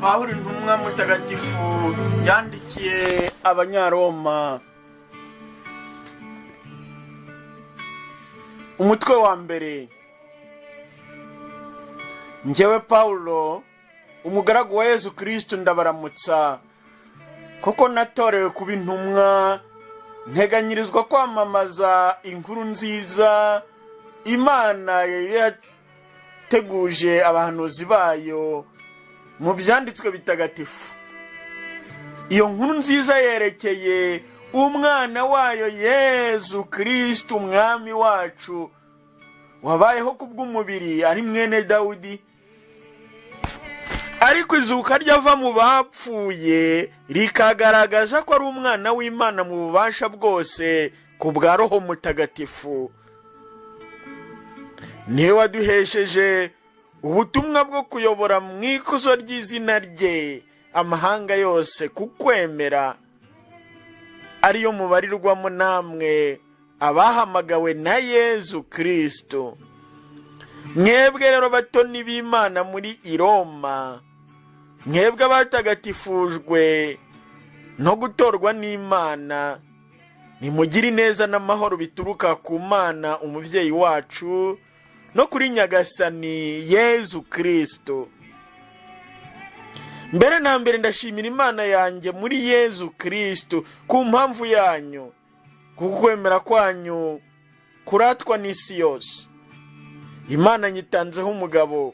Pawulo Intumwa Mutagatifu yandikiye Abanyaroma. Umutwe wa mbere. Njyewe Pawulo, umugaragu wa Yesu Kristo, ndabaramutsa. Koko natorewe kuba intumwa, nteganyirizwa kwamamaza inkuru nziza Imana yari yateguje abahanuzi bayo mu byanditswe bitagatifu. Iyo nkuru nziza yerekeye umwana wayo Yesu Kristo, umwami wacu, wabayeho kubw'umubiri, ari mwene Dawudi, ariko izuka ryava mu bapfuye rikagaragaza ko ari umwana w'Imana mu bubasha bwose ku bwa Roho Mutagatifu. Niwe waduhesheje ubutumwa bwo kuyobora mu ikuzo ry'izina rye amahanga yose ku kwemera, ariyo mubarirwamo namwe abahamagawe na Yesu Kristo. Mwebwe rero batoni b'Imana muri i Roma, mwebwe abatagatifujwe no gutorwa n'Imana, nimugire ineza n'amahoro bituruka ku Mana umubyeyi wacu no kuri Nyagasani Yesu Kristo. Mbere na mbere ndashimira Imana yanjye muri Yesu Kristo ku mpamvu yanyu, kuko kwemera kwanyu kuratwa n'isi yose. Imana nyitanzeho umugabo,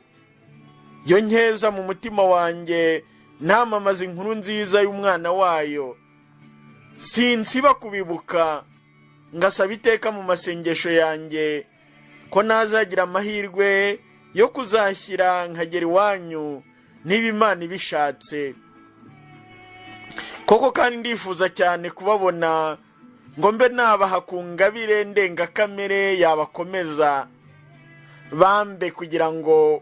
yo nkeza mu mutima wanjye namamaza inkuru nziza y'umwana wayo. Sinsiba kubibuka, ngasaba iteka mu masengesho yanjye ko nazagira amahirwe yo kuzashyira nkagera iwanyu niba Imana ibishatse. Koko kandi ndifuza cyane kubabona ngo mbe nabaha ku ngabire ndengakamere yabakomeza, bambe kugira ngo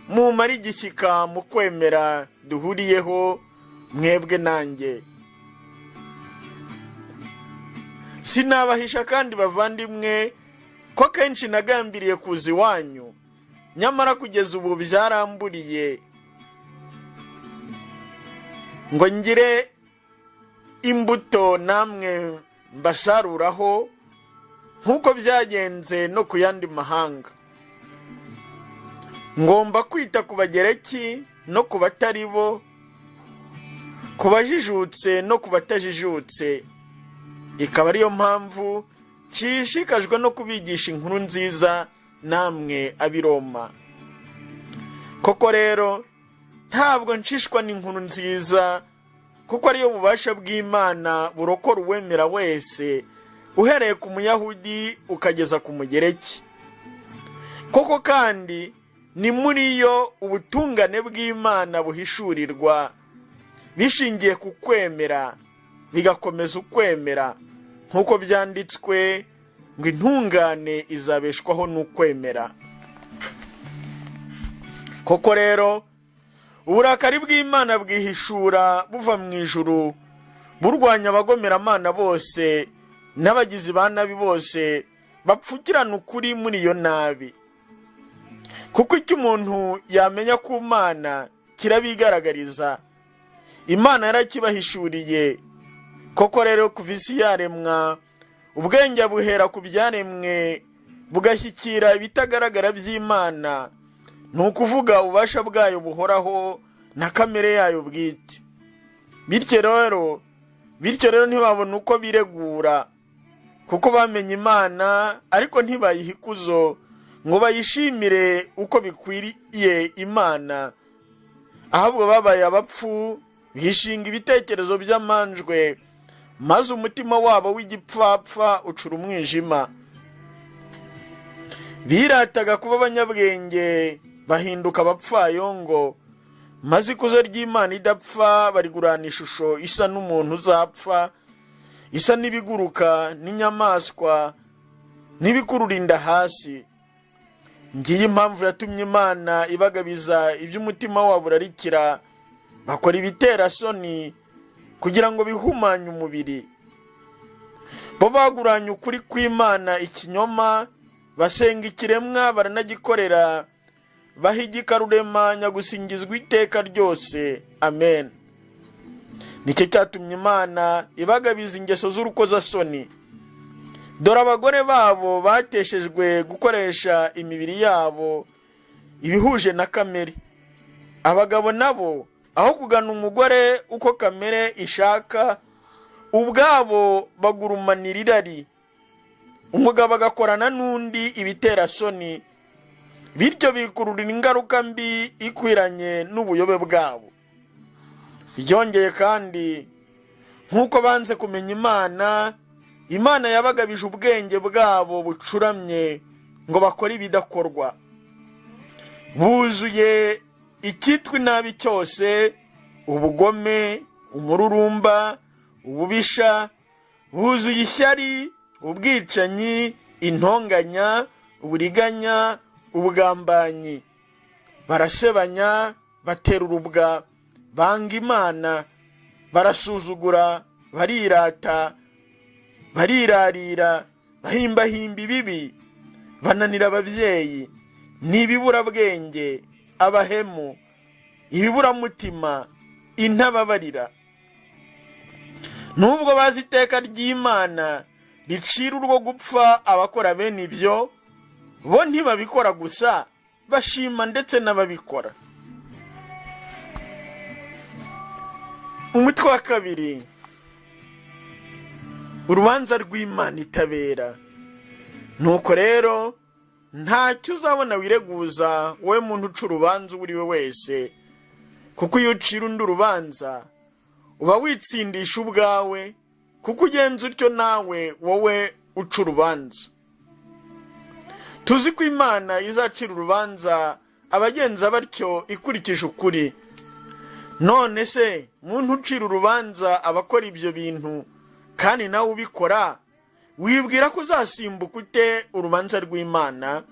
mumare igishyika mu kwemera duhuriyeho mwebwe nanjye. Sinabahisha kandi bavandimwe ko kenshi nagambiriye kuza iwanyu, nyamara kugeza ubu byaramburiye ngo ngire imbuto namwe mbasaruraho, nk'uko byagenze no ku yandi mahanga. Ngomba kwita ku Bagereki no ku batari bo, ku bajijutse no ku batajijutse. Ikaba ariyo mpamvu nshishikajwe no kubigisha inkuru nziza namwe ab'i Roma. Koko rero ntabwo nshishwa n'inkuru nziza, kuko ariyo bubasha bw'Imana burokora uwemera wese, uhereye ku Muyahudi ukageza ku Mugereki. Koko kandi ni muri yo ubutungane bw'Imana buhishurirwa, bishingiye ku kwemera, bigakomeza ukwemera, nk'uko byanditswe ngo intungane izabeshwaho n'ukwemera. Koko rero uburakari bw'Imana bwihishura buva mu ijuru, burwanya abagomeramana bose n'abagizi ba nabi bose bapfukirana ukuri muri iyo nabi. Kuko icyo umuntu yamenya ku Mana kirabigaragariza, Imana yarakibahishuriye. Koko rero kuva isi yaremwa, ubwenge buhera ku byaremwe bugashyikira ibitagaragara by'Imana, ni ukuvuga ububasha bwayo buhoraho na kamere yayo bwite. Bityo rero ntibabona uko biregura, kuko bamenye Imana ariko ntibayiha ikuzo ngo bayishimire uko bikwiriye Imana, ahubwo babaye abapfu, bishinga ibitekerezo by'amanjwe, maze umutima wabo w'igipfapfa ucura umwijima. Birataga kuba abanyabwenge, bahinduka abapfayongo, maze ikuzo ry'Imana idapfa barigurana ishusho isa n'umuntu uzapfa, isa n'ibiguruka n'inyamaswa n'ibikurura inda hasi. Ngiye impamvu yatumye Imana ibagabiza iby'umutima wabo urarikira, bakora ibitera soni kugira ngo bihumanye umubiri. Bo baguranye ukuri kw'Imana ikinyoma, basenga ikiremwa baranagikorera, bahigika rurema nyagusingizwa iteka ryose. Amen. Nicyo cyatumye Imana ibagabiza ingeso z'urukozasoni. Dore abagore babo bateshejwe gukoresha imibiri yabo ibihuje na kamere. Abagabo nabo aho kugana umugore uko kamere ishaka, ubwabo bagurumanira irari, umugabo agakorana n'undi ibitera soni, bityo bikururira ingaruka mbi ikwiranye n'ubuyobe bwabo. Byongeye kandi, nk'uko banze kumenya Imana, Imana yabagabije ubwenge bwabo bucuramye ngo bakore ibidakorwa. Buzuye icyitwa inabi cyose, ubugome, umururumba, ububisha, buzuye ishyari, ubwicanyi, intonganya, uburiganya, ubugambanyi. Barasebanya, batera urubwa, banga Imana, barasuzugura, barirata, barirarira, bahimbahimba ibibi, bananira ababyeyi, n'ibiburabwenge, abahemu, ibiburamutima, intababarira. Nubwo bazi iteka ry'Imana ricira urwo gupfa abakora bene ibyo, bo ntibabikora gusa, bashima ndetse n'ababikora. Umutwe wa 2, urubanza rw'Imana itabera. Nuko rero ntacyo uzabona wireguza wowe muntu uca urubanza uri we wese, kuko iyo ucira undi urubanza uba witsindisha ubwawe, kuko ugenza utyo nawe wowe uca urubanza. Tuzi ko Imana izacira urubanza abagenza batyo ikurikije ukuri. None se muntu ucira urubanza abakora ibyo bintu kandi nawe ubikora, wibwira ko uzasimbuka ute urubanza rw'Imana?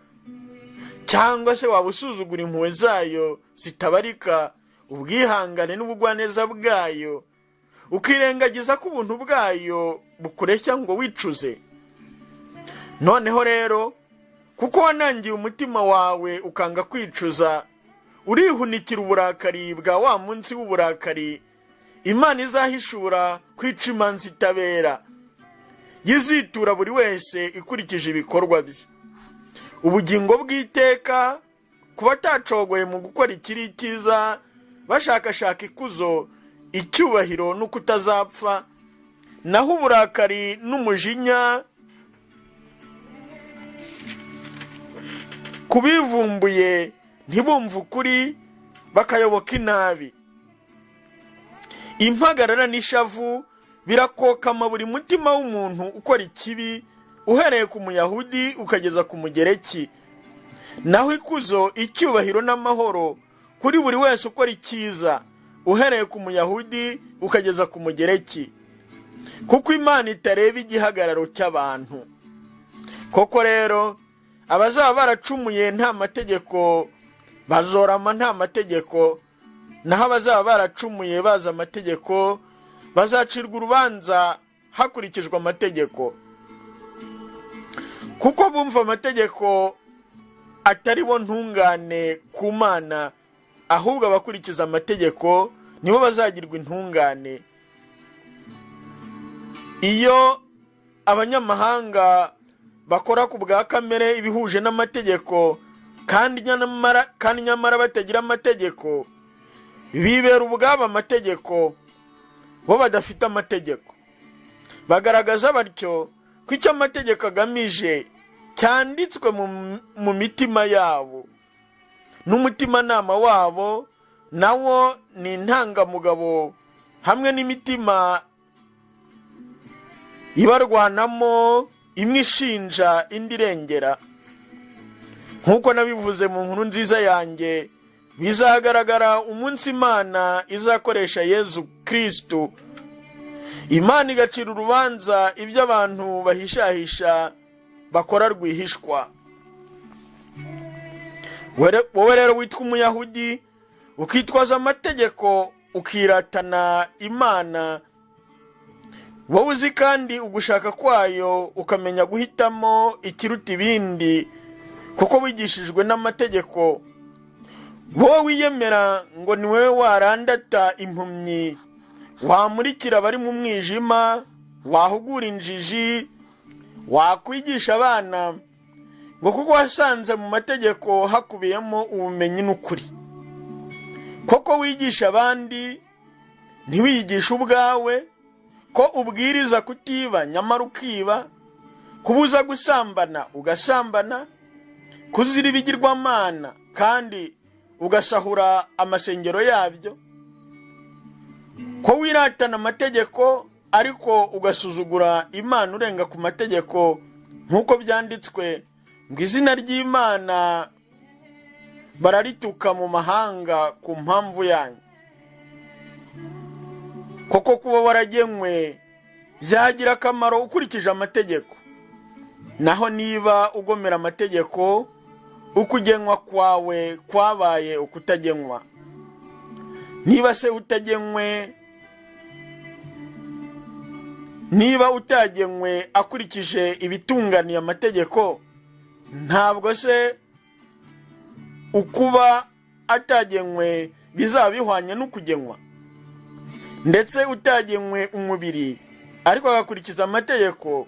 Cyangwa se waba usuzugura impuhwe zayo zitabarika, ubwihangane n'ubugwaneza bwayo, ukirengagiza ko ubuntu bwayo bukureshya ngo wicuze? Noneho rero, kuko wanangiye umutima wawe ukanga kwicuza, urihunikira uburakari bwa wa munsi w'uburakari Imana izahishura kwica imanza itabera, yizitura buri wese ikurikije ibikorwa bye. Ubugingo bw'iteka ku batacogoye mu gukora ikiri cyiza, bashakashaka ikuzo, icyubahiro n'ukutazapfa, naho uburakari n'umujinya kubivumbuye ntibumve ukuri, bakayoboka inabi. Impagarara n'ishavu birakokama buri mutima w'umuntu ukora ikibi, uhereye ku Muyahudi ukageza ku Mugereki. Naho ikuzo, icyubahiro n'amahoro kuri buri wese ukora icyiza, uhereye ku Muyahudi ukageza ku Mugereki, kuko Imana itareba igihagararo cy'abantu. Koko rero, abazaba baracumuye nta mategeko bazorama nta mategeko, naho abazaba baracumuye baza amategeko bazacirwa urubanza hakurikijwe amategeko. Kuko bumva amategeko atari bo ntungane ku Mana, ahubwo abakurikiza amategeko nibo bazagirwa intungane. Iyo abanyamahanga bakora ku bwa kamere ibihuje n'amategeko, kandi nyamara batagira amategeko, bibera ubwabo amategeko, bo badafite amategeko. Bagaragaza batyo ko icyo amategeko agamije cyanditswe mu mitima yabo, n'umutimanama wabo nawo ni intangamugabo, hamwe n'imitima ibarwanamo, imwe ishinja indi irengera. Nk'uko nabivuze mu nkuru nziza yanjye, bizagaragara umunsi Imana izakoresha Yezu Kristo, Imana igacira urubanza ibyo abantu bahishahisha bakora rwihishwa. Wowe rero witwa Umuyahudi, ukitwaza amategeko ukiratana Imana, wowe uzi kandi ugushaka kwayo, ukamenya guhitamo ikiruta ibindi, kuko wigishijwe n'amategeko, wowe wiyemera ngo ni wowe warandata impumyi, wamurikira abari mu mwijima, wahugura injiji, wakwigisha abana, ngo kuko wasanze mu mategeko hakubiyemo ubumenyi n'ukuri. Koko wigisha abandi ntiwiyigisha ubwawe, ko ubwiriza kutiba nyamara ukiba, kubuza gusambana ugasambana, kuzira ibigirwamana kandi ugasahura amasengero yabyo, ko wiratana amategeko ariko ugasuzugura Imana urenga ku mategeko, nk'uko byanditswe ngo izina ry'Imana bararituka mu mahanga ku mpamvu yanyu. Koko kuba waragenwe byagira akamaro ukurikije amategeko, naho niba ugomera amategeko, ukugenwa kwawe kwabaye ukutagenwa. Niba se utagenwe, niba utagenwe akurikije ibitunganiye amategeko, ntabwo se ukuba atagenwe bizaba bihwanye n'ukugenwa? Ndetse utagenwe umubiri ariko agakurikiza amategeko,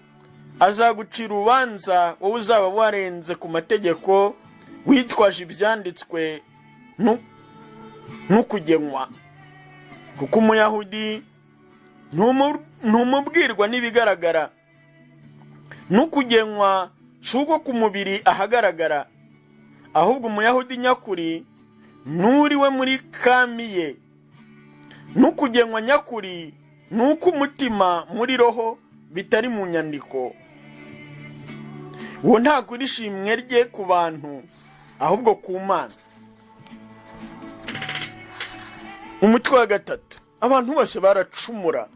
azagucira urubanza wowe uzaba warenze ku mategeko, witwaje ibyanditswe n'ukugenwa. Kuko umuyahudi ntumubwirwa n'ibigaragara, n'ukugenwa si uko ku mubiri ahagaragara, ahubwo umuyahudi nyakuri n'uriwe muri kami ye. N'ukugenwa nyakuri nuko umutima muri roho bitari mu nyandiko. Uwo ntabwo ishimwe rye ku bantu, ahubwo ku Mana. Umutwe wa 3, abantu bose baracumura.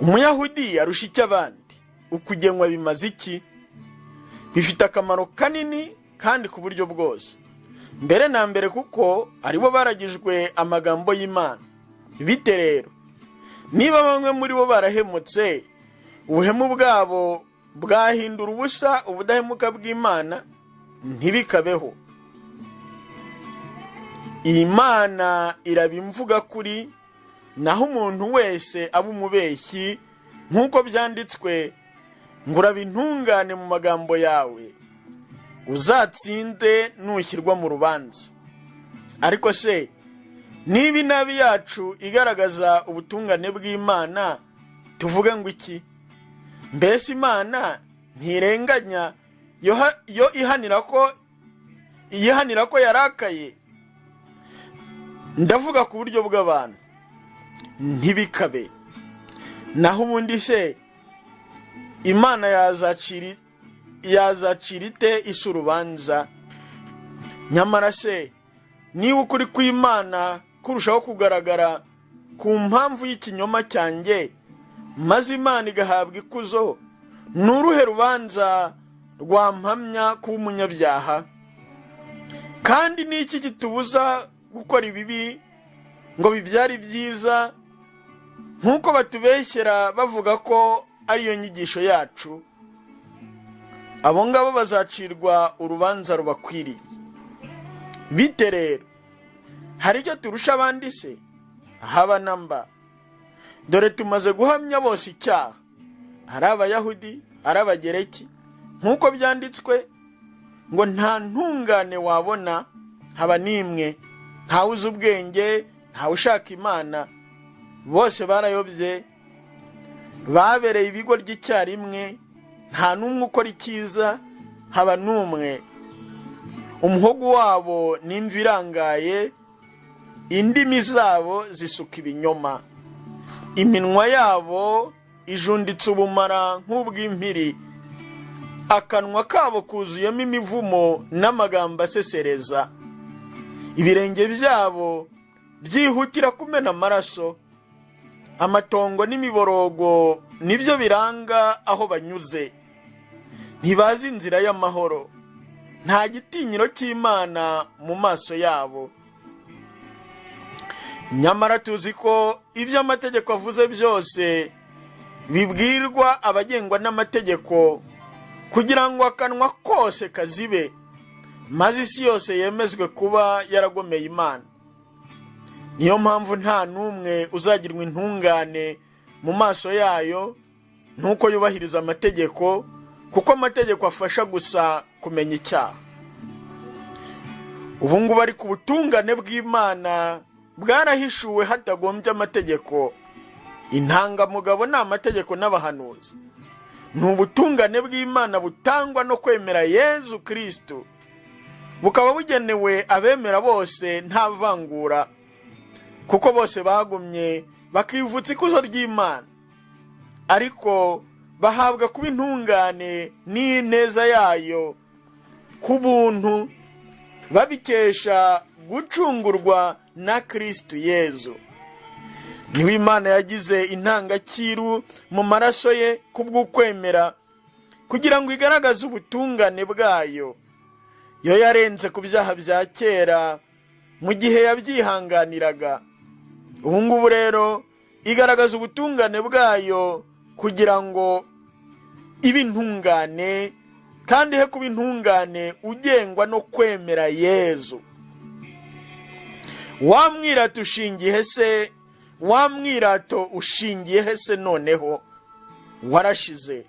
Umuyahudi arusha iki abandi? Ukugenwa bimaze iki? Bifite akamaro kanini kandi ku buryo bwose. Mbere na mbere kuko aribo baragijwe amagambo y'Imana. Bite rero, niba bamwe muri bo barahemutse, ubuhemu bwabo bwahindura ubusa ubudahemuka bw'Imana ntibikabeho. Imana irabimvuga kuri, naho umuntu wese aba umubeshyi, nk'uko byanditswe ngo urabintungane mu magambo yawe, uzatsinde nushyirwa mu rubanza. Ariko se niba inabi yacu igaragaza ubutungane bw'Imana, tuvuge ngo iki? Mbese Imana ntirenganya yo ihanira ko yarakaye? Ndavuga ku buryo bw'abantu, ntibikabe. Naho ubundi se Imana yazacira ite isi urubanza? Nyamara se niba ukuri kw'Imana kurushaho kugaragara ku mpamvu y'ikinyoma cyanjye, maze Imana igahabwa ikuzo, n'uruhe rubanza rwampamya kuba umunyabyaha? Kandi ni iki kitubuza gukora ibibi ngo bibyare ibyiza, nk'uko batubeshyera bavuga ko ariyo nyigisho yacu? Abo ngabo bazacirwa urubanza rubakwiriye. Bite rero, hari icyo turusha abandi se? Haba namba. Dore tumaze guhamya bose icyaha, ari Abayahudi ari Abagereki, nk'uko byanditswe ngo nta ntungane wabona, haba n'imwe. Ntawe uzi ubwenge, ntawe ushaka Imana, bose barayobye, babereye ibigo ry'icyarimwe, nta n'umwe ukora icyiza, haba n'umwe. Umuhogo wabo ni imvi irangaye, indimi zabo zisuka ibinyoma, iminwa yabo ijunditse ubumara nk'ubw'impiri, akanwa kabo kuzuyemo imivumo n'amagambo asesereza, ibirenge byabo byihutira kumena amaraso, amatongo n'imiborogo nibyo biranga aho banyuze. Ntibazi inzira y'amahoro, nta gitinyiro cy'Imana mu maso yabo. Nyamara tuzi ko ibyo amategeko avuze byose bibwirwa abagengwa n'amategeko, kugira ngo akanwa kose kazibe, maze isi yose yemezwe kuba yaragomeye Imana. Niyo mpamvu nta n'umwe uzagirwa intungane mu maso yayo nuko yubahiriza amategeko, kuko amategeko afasha gusa kumenya icyaha. Ubu ngubu ariko ubutungane bw'Imana bwarahishuwe hatagombye amategeko. Intangamugabo ni amategeko n'abahanuzi. Ni ubutungane bw'Imana butangwa no kwemera Yezu Kristo, bukaba bugenewe abemera bose nta vangura, kuko bose bagumye bakivutsa ikuzo ry'Imana, ariko bahabwa kuba intungane n'ineza yayo ku buntu, babikesha gucungurwa na Kristo Yezu. Niwe Imana yagize intangakiru mu maraso ye kubw'ukwemera, kugira ngo igaragaze ubutungane bwayo. Yo yarenze ku byaha bya kera mu gihe yabyihanganiraga. Ubu ngubu rero igaragaza ubutungane bwayo kugira ngo ibe intungane, kandi he kuba intungane ugengwa no kwemera Yezu. Wa mwirato ushingiye se, wa mwirato ushingiye he se noneho? Warashize.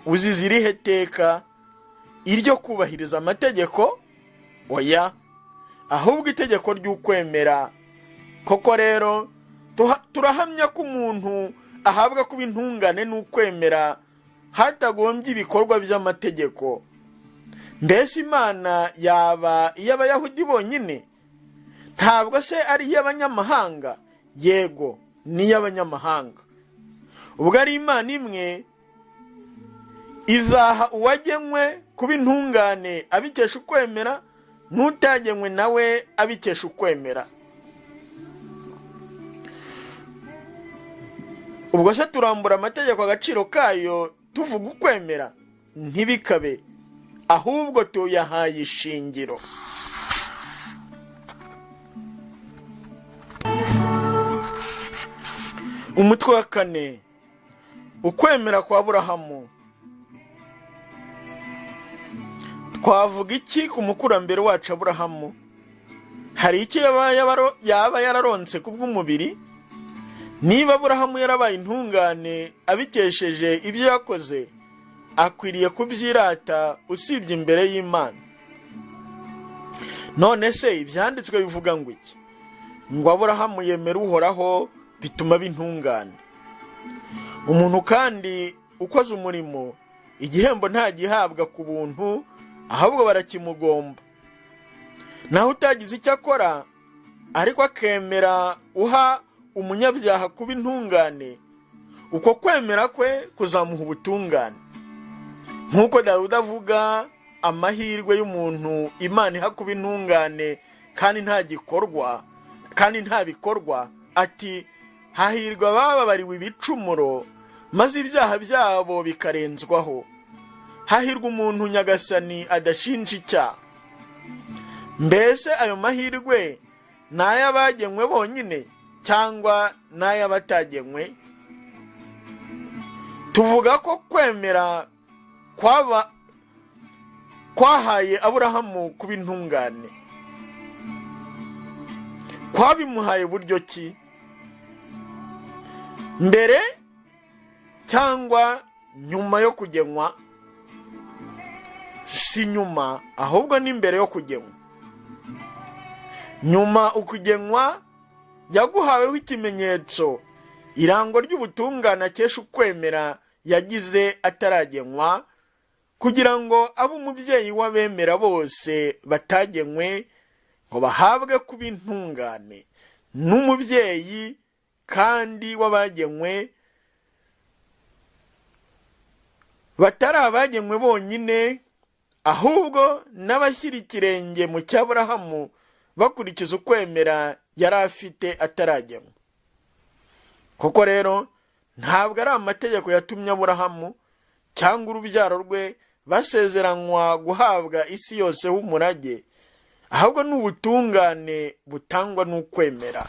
Uzize irihe teka? Iryo kubahiriza amategeko? Oya, ahubwo itegeko ry'ukwemera. Koko rero turahamya ko umuntu ahabwa kuba intungane n'ukwemera hatagombye ibikorwa by'amategeko. Mbese Imana yaba iy'Abayahudi bonyine? Ntabwo se ari iy'abanyamahanga? Yego, ni iy'abanyamahanga. Ubwo ari Imana imwe, izaha uwagenwe kuba intungane abikesha ukwemera, n'utagenwe nawe abikesha ukwemera. Ubwo se turambura amategeko agaciro kayo tuvuga ukwemera? Ntibikabe, ahubwo tuyahaye ishingiro. Umutwe wa 4, ukwemera kwa Aburahamu. Twavuga iki ku mukurambere wacu Aburahamu? Hari iki yaba yararonse kubw'umubiri? Niba Aburahamu yarabaye intungane abikesheje ibyo yakoze, akwiriye kubyirata usibye imbere y'Imana. None se ibyanditswe bivuga ngo iki? Ngo Aburahamu yemera Uhoraho bituma bintungane. Umuntu kandi ukoze umurimo, igihembo nta gihabwa ku buntu, ahubwo barakimugomba. Naho utagize icyo akora ariko akemera uha umunyabyaha kuba intungane, uko kwemera kwe kuzamuha ubutungane. Nk'uko Dawudi avuga amahirwe y'umuntu Imana iha kuba intungane kandi nta bikorwa, ati hahirwa bababariwe ibicumuro maze ibyaha byabo bikarenzwaho. Hahirwa umuntu Nyagasani adashinja icyaha. Mbese ayo mahirwe ni ay'abagenwe bonyine cyangwa n'ay'abatagenwe? Tuvuga ko kwemera kwahaye Aburahamu kuba intungane. Kwabimuhaye buryo ki? Mbere cyangwa nyuma yo kugenwa? Si nyuma, ahubwo ni mbere yo kugenwa. Nyuma ukugenwa yaguhaweho ikimenyetso, irango ry'ubutungane akesha ukwemera yagize ataragenwa, kugira ngo abe umubyeyi w'abemera bose batagenwe ngo bahabwe kuba intungane, n'umubyeyi kandi w'abagenwe batari abagenwe bonyine, ahubwo n'abashyira ikirenge mu cy'Aburahamu bakurikiza ukwemera yari afite ataragenwa. Koko rero ntabwo ari amategeko yatumye Aburahamu cyangwa urubyaro rwe basezeranywa guhabwa isi yose h'umurage, ahubwo ni ubutungane butangwa n'ukwemera.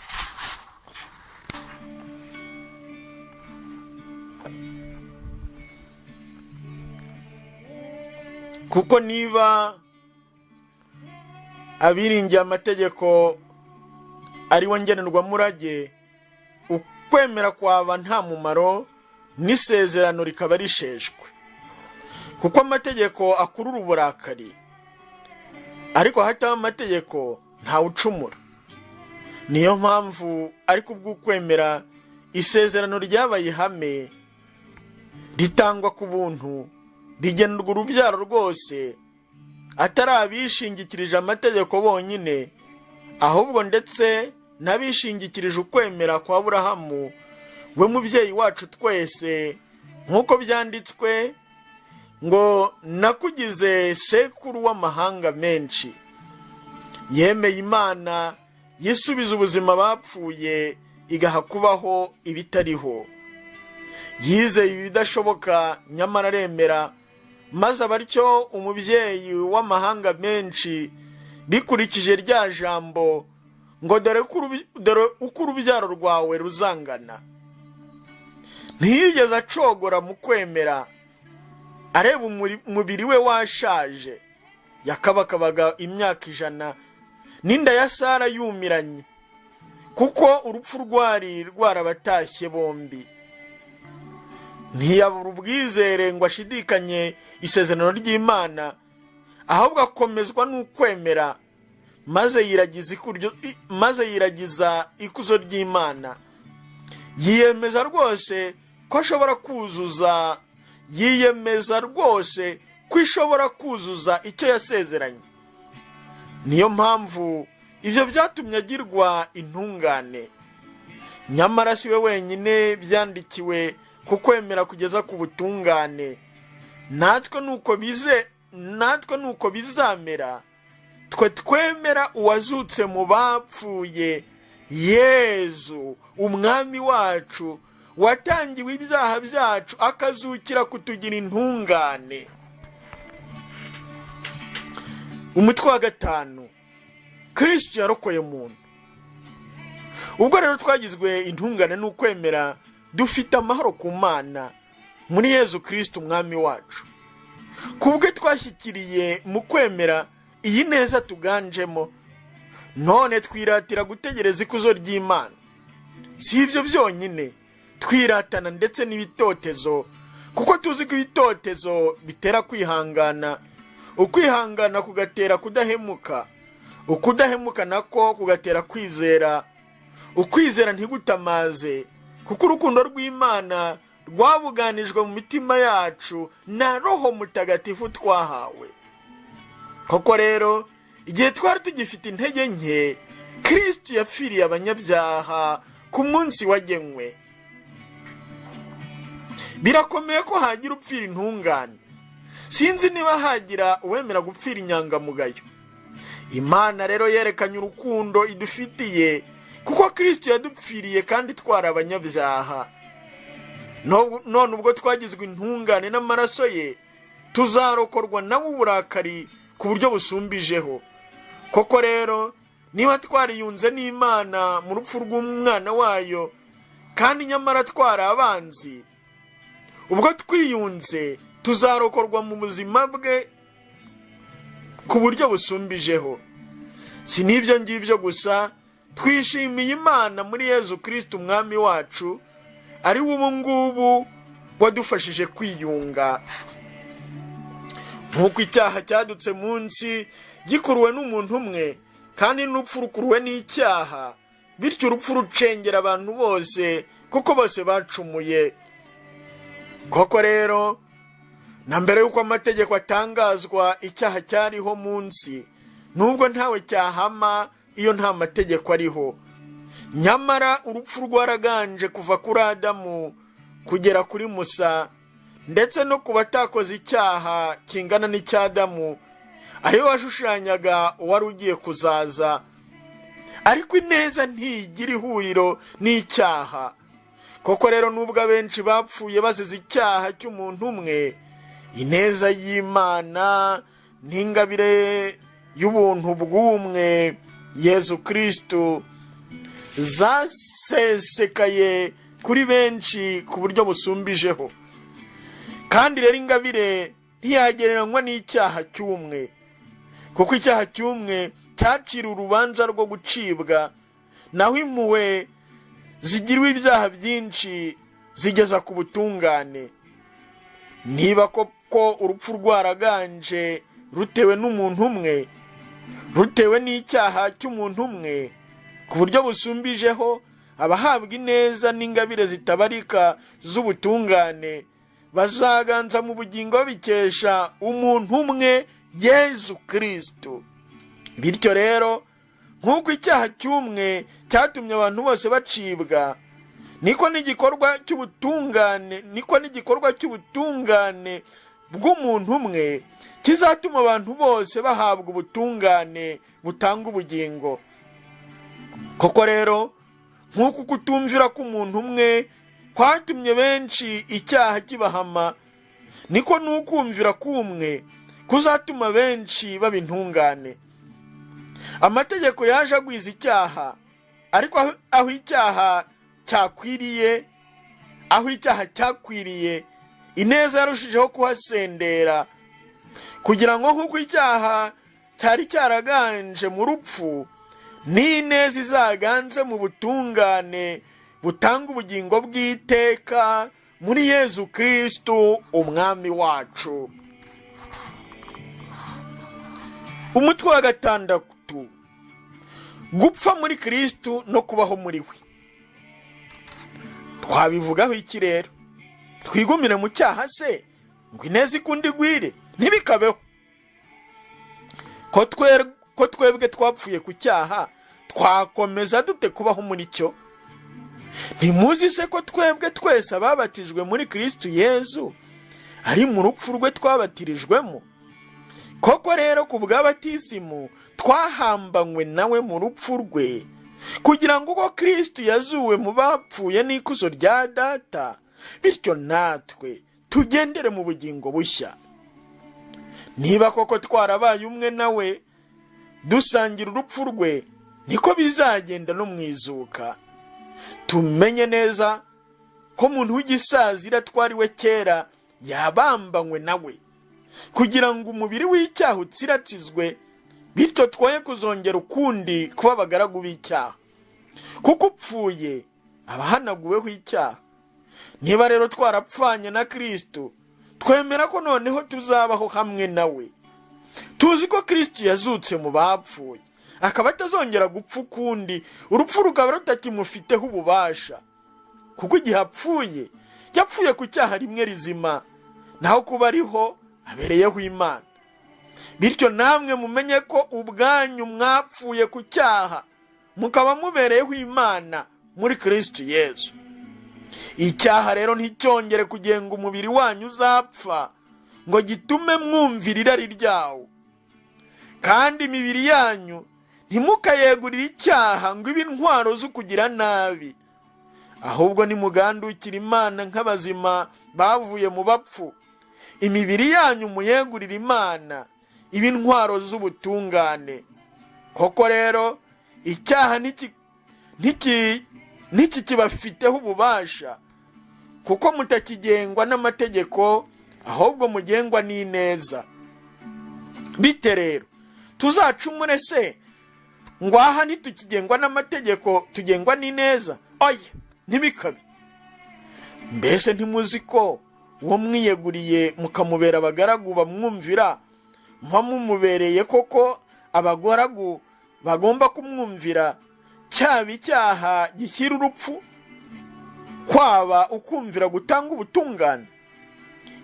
Kuko niba abiringiye amategeko ari wo ngenerwamurage, ukwemera kwaba nta mumaro n'isezerano rikaba risheshwe, kuko amategeko akurura uburakari, ariko hataba amategeko ntawe ucumura. Niyo mpamvu ariko ubw'ukwemera isezerano ryabaye ihame, ritangwa ku buntu, rigenerwa urubyaro rwose, atari abishingikirije amategeko bonyine, ahubwo ndetse n'abishingikirije ukwemera kwa Aburahamu, we mubyeyi wacu twese, nk'uko byanditswe ngo nakugize sekuru w'amahanga menshi. Yemeye Imana, yisubiza ubuzima bapfuye, igaha kubaho ibitariho. Yizeye ibidashoboka, nyamara aremera, maze abatyo umubyeyi w'amahanga menshi, bikurikije rya jambo ngo dore uko urubyaro rwawe ruzangana. Ntiyigeze acogora mu kwemera, areba umubiri we washaje, yakabakabaga imyaka 100, n'inda ya Sara yumiranye, kuko urupfu rwari rwarabatashye bombi. Ntiyabura ubwizere ngo ashidikanye isezerano ry'Imana, ahubwo akomezwa n'ukwemera, maze yiragiza ikuzo ry'Imana. Yiyemeza rwose ko ishobora kuzuza icyo yasezeranye. Niyo mpamvu ibyo byatumye agirwa intungane. Nyamara si we wenyine byandikiwe kukwemera kugeza ku butungane. Natwe nuko bizamera, twe twemera uwazutse mu bapfuye, Yezu umwami wacu, watangiwe ibyaha byacu akazukira kutugira intungane. Umutwe wa 5, Kristo yarokoye muntu. Ubwo rero twagizwe intungane n'ukwemera, dufite amahoro ku Mana muri Yezu Kristo umwami wacu. Kubwe twashyikiriye mu kwemera iyi neza tuganjemo, none twiratira gutegereza ikuzo ry'Imana. Si ibyo byonyine, twiratana ndetse n'ibitotezo, kuko tuzi ko ibitotezo bitera kwihangana, ukwihangana kugatera kudahemuka, ukudahemuka nako kugatera kwizera, ukwizera ntigutamaze, kuko urukundo rw'Imana rwabuganijwe mu mitima yacu na Roho Mutagatifu twahawe. Koko rero igihe twari tugifite intege nke, Kristo yapfiriye abanyabyaha ku munsi wagenwe. Birakomeye ko hagira upfira intungane. Sinzi niba hagira uwemera gupfira inyangamugayo. Imana rero yerekanye urukundo idufitiye, kuko Kristo yadupfiriye kandi twari abanyabyaha. None ubwo twagizwe intungane n'amaraso ye, tuzarokorwa nawe uburakari ku buryo busumbijeho. Koko rero niba twariyunze n'Imana mu rupfu rw'umwana wayo, kandi nyamara twari abanzi, ubwo twiyunze tuzarokorwa mu buzima bwe ku buryo busumbijeho. Si n'ibyo ngibyo gusa, twishimiye Imana muri Yezu Kristo umwami wacu, ari we ubu ngubu wadufashije kwiyunga. Nk'uko icyaha cyadutse munsi gikuruwe n'umuntu umwe, kandi n'urupfu rukuruwe n'icyaha, bityo urupfu rucengera abantu bose, kuko bose bacumuye. Koko rero na mbere y'uko amategeko atangazwa, icyaha cyariho munsi, nubwo ntawe cyahama iyo nta mategeko ariho. Nyamara urupfu rwaraganje kuva kuri Adamu kugera kuri Musa, ndetse no ku batakoze icyaha kingana n'icy'Adamu, ariwe washushanyaga uwari ugiye kuzaza. Ariko ineza ntigira ihuriro n'icyaha. Koko rero nubwo abenshi bapfuye bazize icyaha cy'umuntu umwe, ineza y'Imana n'ingabire y'ubuntu bw'umwe Yezu Kristo zasesekaye kuri benshi ku buryo busumbijeho. Kandi rero ingabire ntiyagereranywa n'icyaha cy'umwe, kuko icyaha cy'umwe cyacira urubanza rwo gucibwa, naho impuhwe zigirwa ibyaha byinshi zigeza ku butungane. Niba koko urupfu rwaraganje rutewe n'umuntu umwe, rutewe n'icyaha cy'umuntu umwe, ku buryo busumbijeho abahabwa ineza n'ingabire zitabarika z'ubutungane bazaganza mu bugingo babikesha umuntu umwe, Yezu Kristo. Bityo rero, nk'uko icyaha cy'umwe cyatumye abantu bose bacibwa, niko n'igikorwa cy'ubutungane bw'umuntu umwe kizatuma abantu bose bahabwa ubutungane butanga ubugingo. Koko rero, nk'uko kutumvira k'umuntu umwe kwatumye benshi icyaha kibahama, niko n'ukumvira k'umwe kuzatuma benshi baba intungane. Amategeko yaje agwiza icyaha, ariko aho icyaha cyakwiriye, ineza yarushijeho kuhasendera, kugira ngo nk'uko icyaha cyari cyaraganje mu rupfu, n'ineza izaganze mu butungane butanga ubugingo bw'iteka muri Yezu Kristo umwami wacu. Umutwe wa 6: gupfa muri Kristo no kubaho muri we. Twabivugaho iki rero? Twigumire mu cyaha se ngo ineza ikundi igwire? Ntibikabeho. Ko twebwe twapfuye ku cyaha, twakomeza dute kubaho muri cyo? Ntimuzi se ko twebwe twese ababatijwe muri Kristo Yezu ari mu rupfu rwe twabatirijwemo? Koko rero ku bw'abatisimu twahambanywe nawe mu rupfu rwe, kugira ngo uko Kristo yazuwe mu bapfuye n'ikuzo rya Data, bityo natwe tugendere mu bugingo bushya. Niba koko twarabaye umwe nawe, dusangira urupfu rwe, niko bizagenda no mu izuka. Tumenye neza ko umuntu w'igisazira twariwe kera yabambanywe nawe, kugira ngo umubiri w'icyaha utsiratizwe, bityo twoye kuzongera ukundi kuba abagaragu b'icyaha. Kuko upfuye abahanaguweho icyaha. Niba rero twarapfanye na Kristo, twemera ko noneho tuzabaho hamwe nawe. Tuzi ko Kristo yazutse mu bapfuye, akaba atazongera gupfa ukundi, urupfu rukaba rutakimufiteho ububasha. Kuko igihe apfuye, yapfuye ku cyaha rimwe rizima, naho kuba ariho abereyeho Imana. Bityo namwe mumenye ko ubwanyu mwapfuye ku cyaha, mukaba mubereyeho Imana muri Kristo Yesu. Icyaha rero nticyongere kugenga umubiri wanyu uzapfa, ngo gitume mwumvira irari ryawo. Kandi imibiri yanyu ntimukayegurire icyaha ngo ibe intwaro zo kugira nabi, ahubwo nimugandukira Imana nk'abazima bavuye mu bapfu. Imibiri yanyu muyegurire Imana ibe intwaro z'ubutungane. Koko rero, icyaha ntikibafiteho ububasha, kuko mutakigengwa n'amategeko, ahubwo mugengwa n'ineza. Bite rero, tuzacumure se ngo aha ntitukigengwa n'amategeko, tugengwa n'ineza? Oya, ntibikabe. Mbese ntimuzi ko uwo mwiyeguriye mukamubera abagaragu bamwumvira, muba mumubereye koko abagaragu bagomba kumwumvira, cyaba icyaha gishyira urupfu, kwaba ukumvira gutanga ubutungane?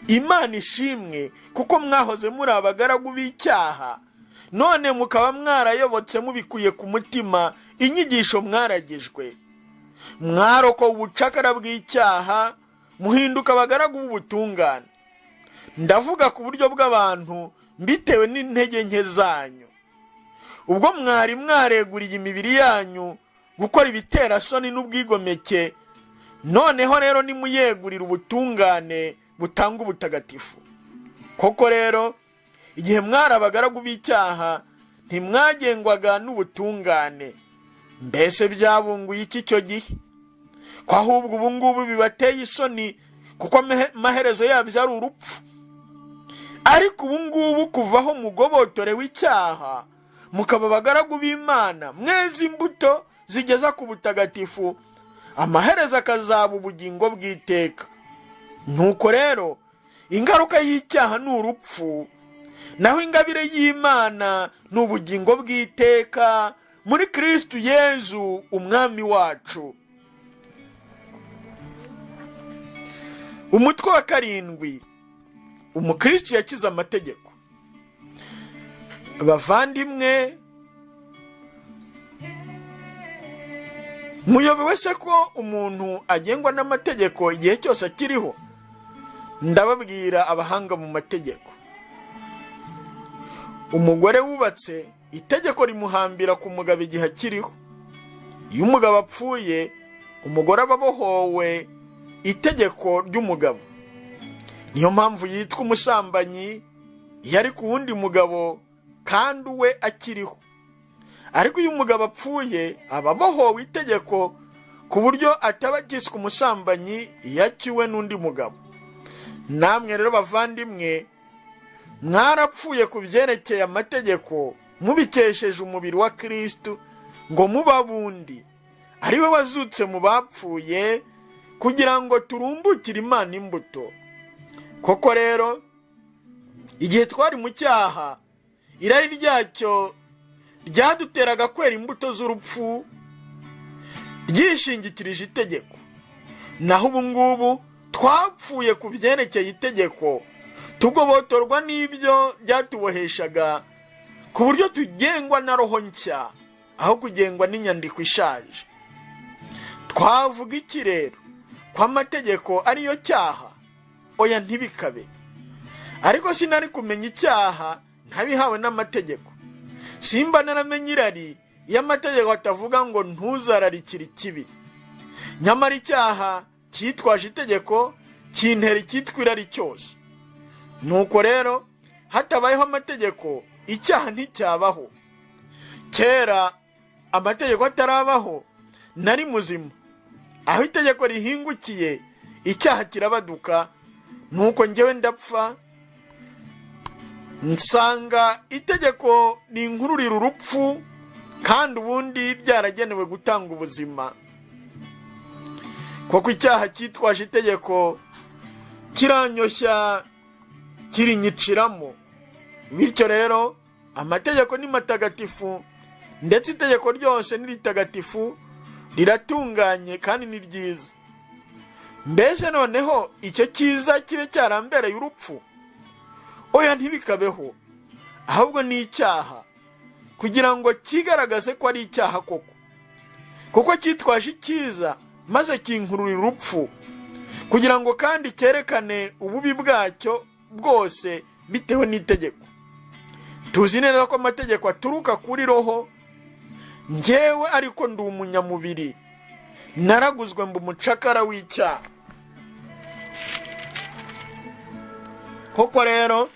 Imana ishimwe, kuko mwahoze muri abagaragu b'icyaha, none mukaba mwarayobotse mubikuye ku mutima inyigisho mwaragijwe. Mwarokowe ubucakara bw'icyaha, muhinduka abagaragu b'ubutungane. Ndavuga ku buryo bw'abantu mbitewe n'intege nke zanyu. Ubwo mwari mwareguriye imibiri yanyu gukora ibiterasoni n'ubwigomeke, noneho rero nimuyegurira ubutungane butanga ubutagatifu. Koko rero, igihe mwari abagaragu b'icyaha, ntimwagengwaga n'ubutungane. Mbese byabunguye iki icyo gihe? Ko ahubwo ubu ngubu bibateye isoni, kuko amaherezo yabyo ari urupfu. Ariko ubu ngubu kuvaho mugobotorewe icyaha, mukaba abagaragu b'Imana, mweze imbuto zigeza ku butagatifu, amaherezo akazaba ubugingo bw'iteka. Nuko rero ingaruka y'icyaha ni urupfu, naho ingabire y'Imana ni ubugingo bw'iteka muri Kristo Yezu umwami wacu. Umutwe wa 7: umukristo yakize amategeko. Bavandimwe, muyobewe se ko umuntu agengwa n'amategeko igihe cyose akiriho? Ndababwira abahanga mu mategeko. Umugore wubatse, itegeko rimuhambira ku mugabo igihe akiriho. Iyo umugabo apfuye, umugore aba abohowe itegeko ry'umugabo. Niyo mpamvu yitwa umusambanyi iyo ari ku wundi mugabo kandi we akiriho. Ariko iyo umugabo apfuye, aba abohowe itegeko ku buryo ataba akiswe umusambanyi iyo akiwe n'undi mugabo. Namwe rero bavandimwe, mwarapfuye ku byerekeye amategeko, mubikesheje umubiri wa Kristo, ngo muba bundi, ari we wazutse mu bapfuye, kugira ngo turumbukire Imana imbuto. Koko rero, igihe twari mu cyaha, irari ryacyo ryaduteraga kwera imbuto z'urupfu, ryishingikirije itegeko. Naho ubu ngubu twapfuye ku byerekeye itegeko, tugobotorwa n'ibyo byatuboheshaga, ku buryo tugengwa na roho nshya aho kugengwa n'inyandiko ishaje. Twavuga iki rero? Ko amategeko ariyo cyaha? Oya, ntibikabe. Ariko sinari kumenya icyaha ntabihawe n'amategeko. Simba naramenye irari iyo amategeko atavuga ngo ntuzararikire ikibi. Nyamara icyaha cyitwaje itegeko kintera icyitwa irari cyose. Nuko rero hatabayeho amategeko, icyaha nticyabaho. Kera amategeko atarabaho, nari muzima. Aho itegeko rihingukiye, icyaha kirabaduka. Nuko njyewe ndapfa, nsanga itegeko ni inkururira urupfu, kandi ubundi ryaragenewe gutanga ubuzima. Kuko icyaha cyitwaje itegeko kiranyoshya, kirinyiciramo. Bityo rero amategeko ni matagatifu, ndetse itegeko ryose ni ritagatifu, riratunganye kandi ni ryiza. Mbese noneho icyo cyiza kibe cyarambereye urupfu? Oya, ntibikabeho. Ahubwo ni icyaha, kugira ngo kigaragaze ko ari icyaha koko. Kuko cyitwaje icyiza maze kinkururira urupfu, kugira ngo kandi cyerekane ububi bwacyo bwose bitewe n'itegeko. Tuzi neza ko amategeko aturuka kuri roho. Njyewe ariko ndi umunyamubiri, naraguzwe mba umucakara w'icyaha. Koko rero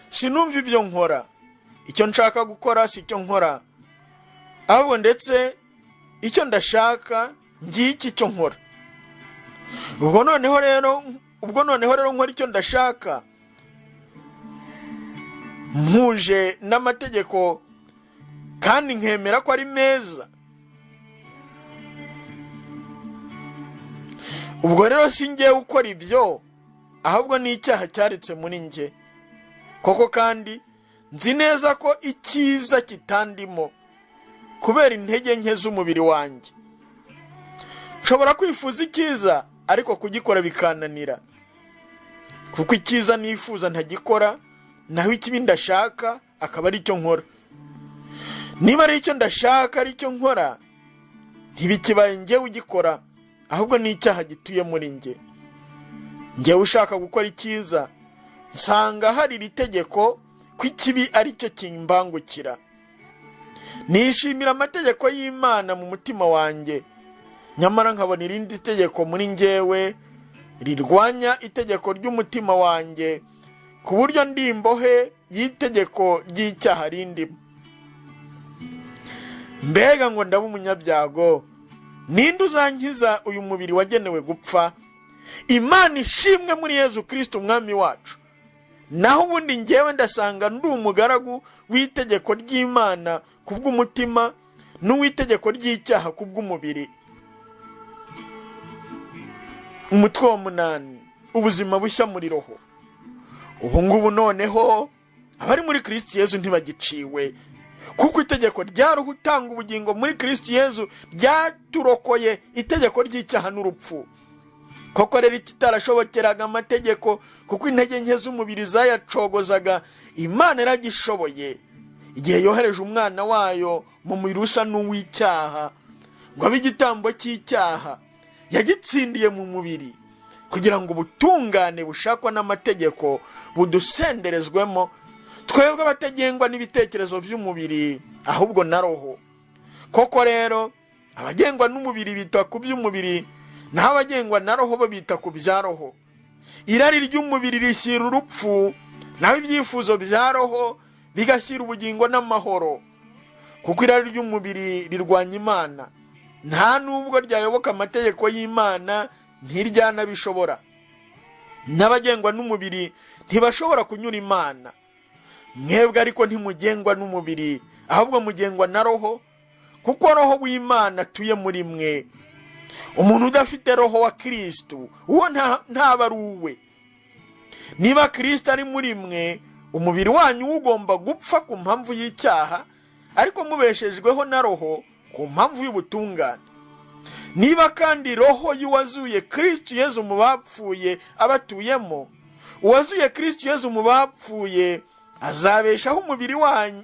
sinumva ibyo nkora. Icyo nshaka gukora si cyo nkora, ahubwo ndetse icyo ndashaka ngiki cyo nkora. Ubwo noneho rero nkora icyo ndashaka, mpuje n'amategeko kandi nkemera ko ari meza. Ubwo rero si njye ukora ibyo, ahubwo ni icyaha cyaretse muri njye. Koko kandi nzi neza ko icyiza kitandimo, kubera intege nke z'umubiri wanjye. Nshobora kwifuza icyiza, ariko kugikora bikananira. Kuko icyiza nifuza ntagikora, naho ikibi ndashaka akaba ari cyo nkora. Niba ari icyo ndashaka ari cyo nkora, ntibikibaye njyewe ugikora, ahubwo ni icyaha gituye muri njye. Njyewe ushaka gukora icyiza, nsanga hari iri tegeko ko ikibi ari cyo kimbangukira. Nishimira amategeko y'Imana mu mutima wanjye, nyamara nkabona irindi tegeko muri njyewe rirwanya itegeko ry'umutima wanjye, ku buryo ndi imbohe y'itegeko ry'icyaha rindimo. Mbega ngo ndaba umunyabyago! Ninde uzankiza uyu mubiri wagenewe gupfa? Imana ishimwe muri Yezu Kristo umwami wacu. naho ubundi ngewe ndasanga ndi umugaragu w'itegeko ry'Imana kubw'umutima n'uw'itegeko ry'icyaha kubw'umubiri. Umutwe wa 8, ubuzima bushya muri roho. Ubu ngubu noneho abari muri Kristo Yesu ntibagiciwe, kuko itegeko rya roho utanga ubugingo muri Kristo Yesu ryaturokoye itegeko ry'icyaha n'urupfu. Koko rero ikitarashobokeraga amategeko, kuko intege nke z'umubiri zayacogozaga, Imana iragishoboye igihe yohereje umwana wayo mu mubiri usa n'uw'icyaha ngo abe igitambo cy'icyaha. Yagitsindiye mu mubiri kugira ngo ubutungane bushakwa n'amategeko budusenderezwemo, twebwe abatagengwa n'ibitekerezo by'umubiri ahubwo na roho. Koko rero abagengwa n'umubiri bita ku by'umubiri, naho abagengwa na roho bo bita ku bya roho. Irari ry'umubiri rishyira urupfu, naho ibyifuzo bya roho bigashyira ubugingo n'amahoro. Kuko irari ry'umubiri rirwanya Imana, nta nubwo ryayoboka amategeko y'Imana ntiryanabishobora. N'abagengwa n'umubiri ntibashobora kunyura Imana. Mwebwe ariko ntimugengwa n'umubiri, ahubwo mugengwa na roho, kuko roho w'Imana atuye muri mwe. Umuntu udafite roho wa Kristo, uwo ntaba ari uwe. Niba Kristo ari muri mwe, umubiri wanyu ugomba gupfa ku mpamvu y'icyaha, ariko mubeshejweho na roho ku mpamvu y'ubutungane. Niba kandi roho y'uwazuye Kristo Yesu mu bapfuye abatuyemo, uwazuye Kristo Yesu mu bapfuye azabeshaho umubiri wanyu,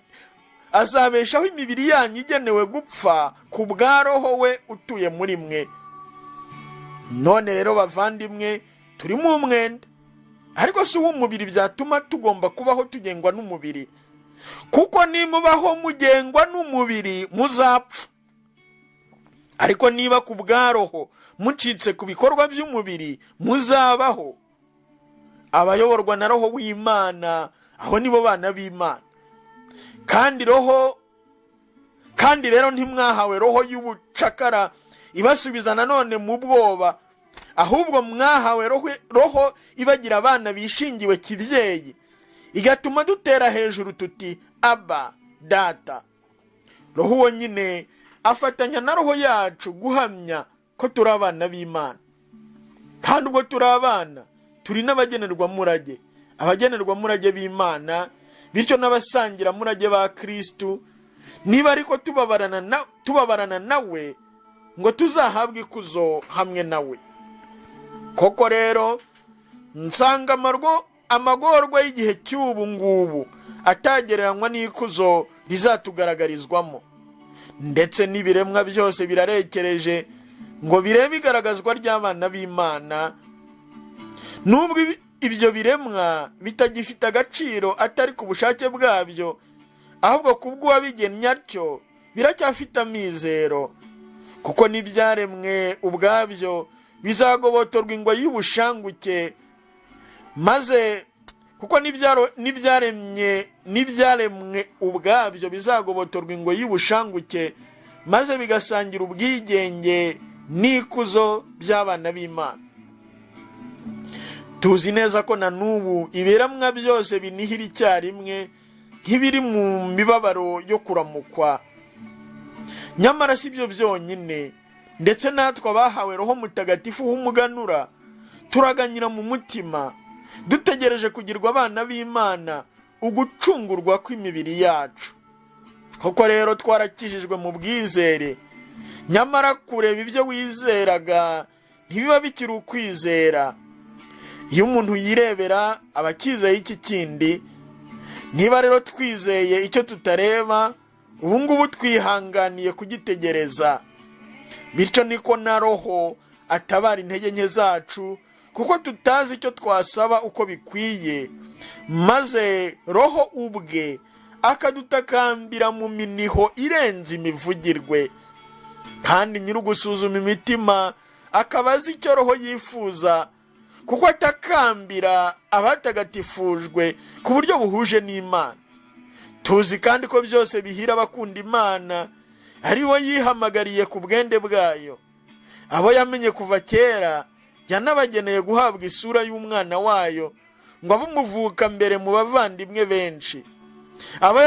azabeshaho imibiri yanyu igenewe gupfa ku bwa roho we utuye muri mwe. None rero bavandimwe, turi mu mwenda, ariko si uw'umubiri byatuma tugomba kubaho tugengwa n'umubiri. Kuko nimubaho mugengwa n'umubiri muzapfa. Ariko niba ku bwa roho mucitse ku bikorwa by'umubiri muzabaho. Abayoborwa na roho w'Imana, abo nibo bana b'Imana. Kandi rero ntimwahawe roho y'ubucakara ibasubiza nanone mu bwoba, ahubwo mwahawe roho ibagira abana bishingiwe kibyeyi, igatuma dutera hejuru tuti Aba, Data. Roho uwo nyine afatanya na roho yacu guhamya ko turi abana b'Imana. Kandi ubwo turi abana, turi n'abagenerwamurage, abagenerwamurage b'Imana, bityo n'abasangiramurage ba Kristo, niba ariko tubabarana nawe ngo tuzahabwe ikuzo hamwe nawe. Koko rero nsanga amagorwa y'igihe cy'ubu ngubu atagereranywa n'ikuzo rizatugaragarizwamo, ndetse n'ibiremwa byose birarekereje ngo birebe igaragazwa ry'abana b'Imana. Nubwo ibyo biremwa bitagifite agaciro atari ku bushake bwabyo, ahubwo kubw'uwabigennye atyo biracyafite amizero, kuko n'ibyaremwe ubwabyo bizagobotorwa ingwa y'ubushanguke, maze kuko n'ibyaremwe ubwabyo bizagobotorwa ingwa y'ubushanguke, maze bigasangira ubwigenge n'ikuzo by'abana b'Imana. Tuzi neza ko na n'ubu ibiremwa byose binihira icyarimwe nk'ibiri mu mibabaro yo kuramukwa. Nyamara si byo byonyine, ndetse natwe abahawe Roho Mutagatifu w'umuganura turaganyira mu mutima, dutegereje kugirwa abana b'Imana, ugucungurwa kw'imibiri yacu. Koko rero twarakijijwe mu bwizere, nyamara kureba ibyo wizeraga ntibiba bikiri ukwizera. Iyo umuntu yirebera aba akizeye iki kindi. Niba rero twizeye icyo tutareba, ubu ngubu twihanganiye kugitegereza. Bityo niko na Roho atabara intege nke zacu, kuko tutazi icyo twasaba uko bikwiye, maze Roho ubwe akadutakambira mu miniho irenze imivugirwe. Kandi nyir'ugusuzuma imitima akaba azi icyo Roho yifuza, kuko atakambira abatagatifujwe ku buryo buhuje n'Imana. Tuzi kandi ko byose bihira abakunda Imana, ari bo yihamagariye ku bwende bwayo. Abo yamenye kuva kera yanabageneye guhabwa isura y'umwana wayo, ngo abe umuvuka mbere mu bavandimwe benshi. Abo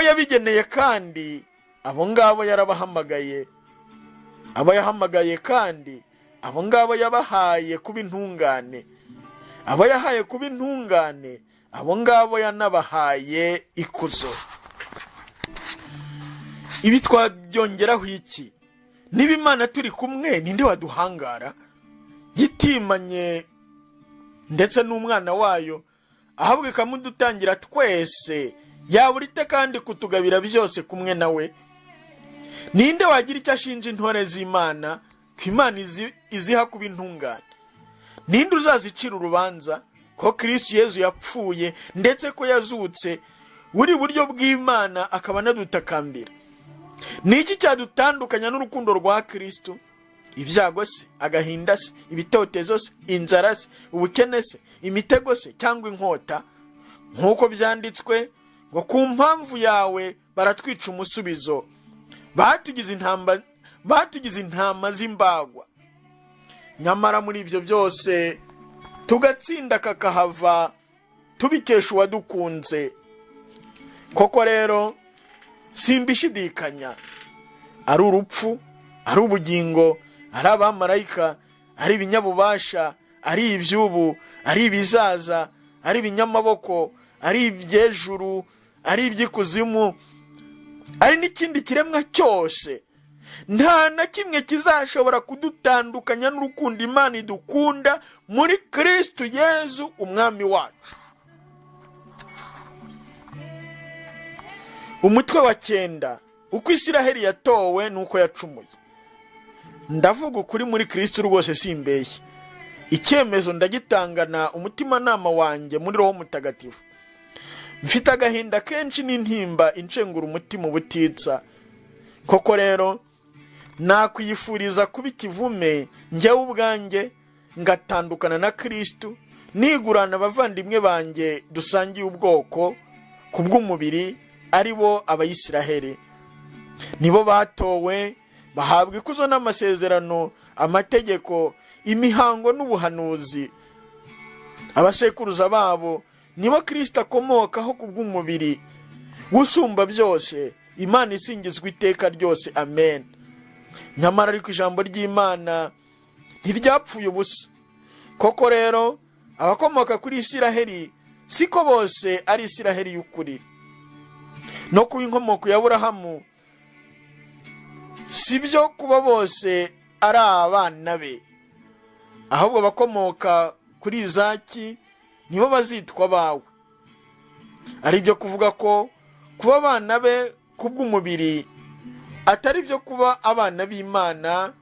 yabigeneye kandi abo ngabo yarabahamagaye. Abo yahamagaye kandi abo ngabo yabahaye kuba intungane. Abo yahaye kuba intungane abo ngabo yanabahaye ikuzo. Ibi twabyongeraho iki? Niba Imana turi kumwe, ninde waduhangara? Yitimanye ndetse n'umwana wayo, ahubwo ikamudutangira twese, yaburite kandi kutugabira byose kumwe nawe. Ninde wagira icyo ashinja intore z'Imana ko Imana iziha kuba intungane? Ninde uzazicira urubanza ko Kristo Yezu yapfuye ndetse ko yazutse buri buryo bw'Imana akaba anadutakambira? Niki cyadutandukanya n'urukundo rwa Kristo? Ibyago se, agahinda se, ibitotezo se, inzara se, ubukene se, imitego se cyangwa inkota? Nk'uko byanditswe ngo ku mpamvu yawe baratwica umusubizo, batugize intama z'imbagwa. Nyamara muri ibyo byose tugatsinda kakahava, tubikesha uwadukunze. Koko rero simbishidikanya, ari urupfu, ari ubugingo, ari abamarayika, ari ibinyabubasha, ari iby'ubu, ari ibizaza, ari ibinyamaboko, ari iby'ejuru, ari iby'ikuzimu, ari n'ikindi kiremwa cyose, nta na kimwe kizashobora kudutandukanya n'urukundo Imana idukunda muri Kristo Yezu umwami wacu. Umutwe wa 9, uko Isiraheli yatowe nuko yacumuye. Ndavuga ukuri muri Kristo rwose simbeshye. Icyemezo ndagitangana umutimanama wanjye muri Roho Mutagatifu. Mfite agahinda kenshi n'intimba incengura umutima ubutitsa. Koko rero nakwifuriza kuba ikivume njyewe ubwanjye, ngatandukana na Kristo, nigurana abavandimwe banjye dusangiye ubwoko kubw'umubiri, ari bo Abayisiraheli. Nibo batowe, bahabwa ikuzo n'amasezerano, amategeko, imihango n'ubuhanuzi. Abasekuruza babo nibo Kristo akomokaho kubw'umubiri. Gusumba byose, Imana isingizwa iteka ryose. Amen. Nyamara ariko ijambo ry'Imana ntiryapfuye ubusa. Koko rero abakomoka kuri Isiraheli siko bose ari Isiraheli y'ukuri. No kuba inkomoko ya Aburahamu sibyo kuba bose ari abana be, ahubwo abakomoka kuri Izaki nibo bazitwa bawe. Ari byo kuvuga ko kuba abana be kubw'umubiri atari byo kuba abana b'Imana,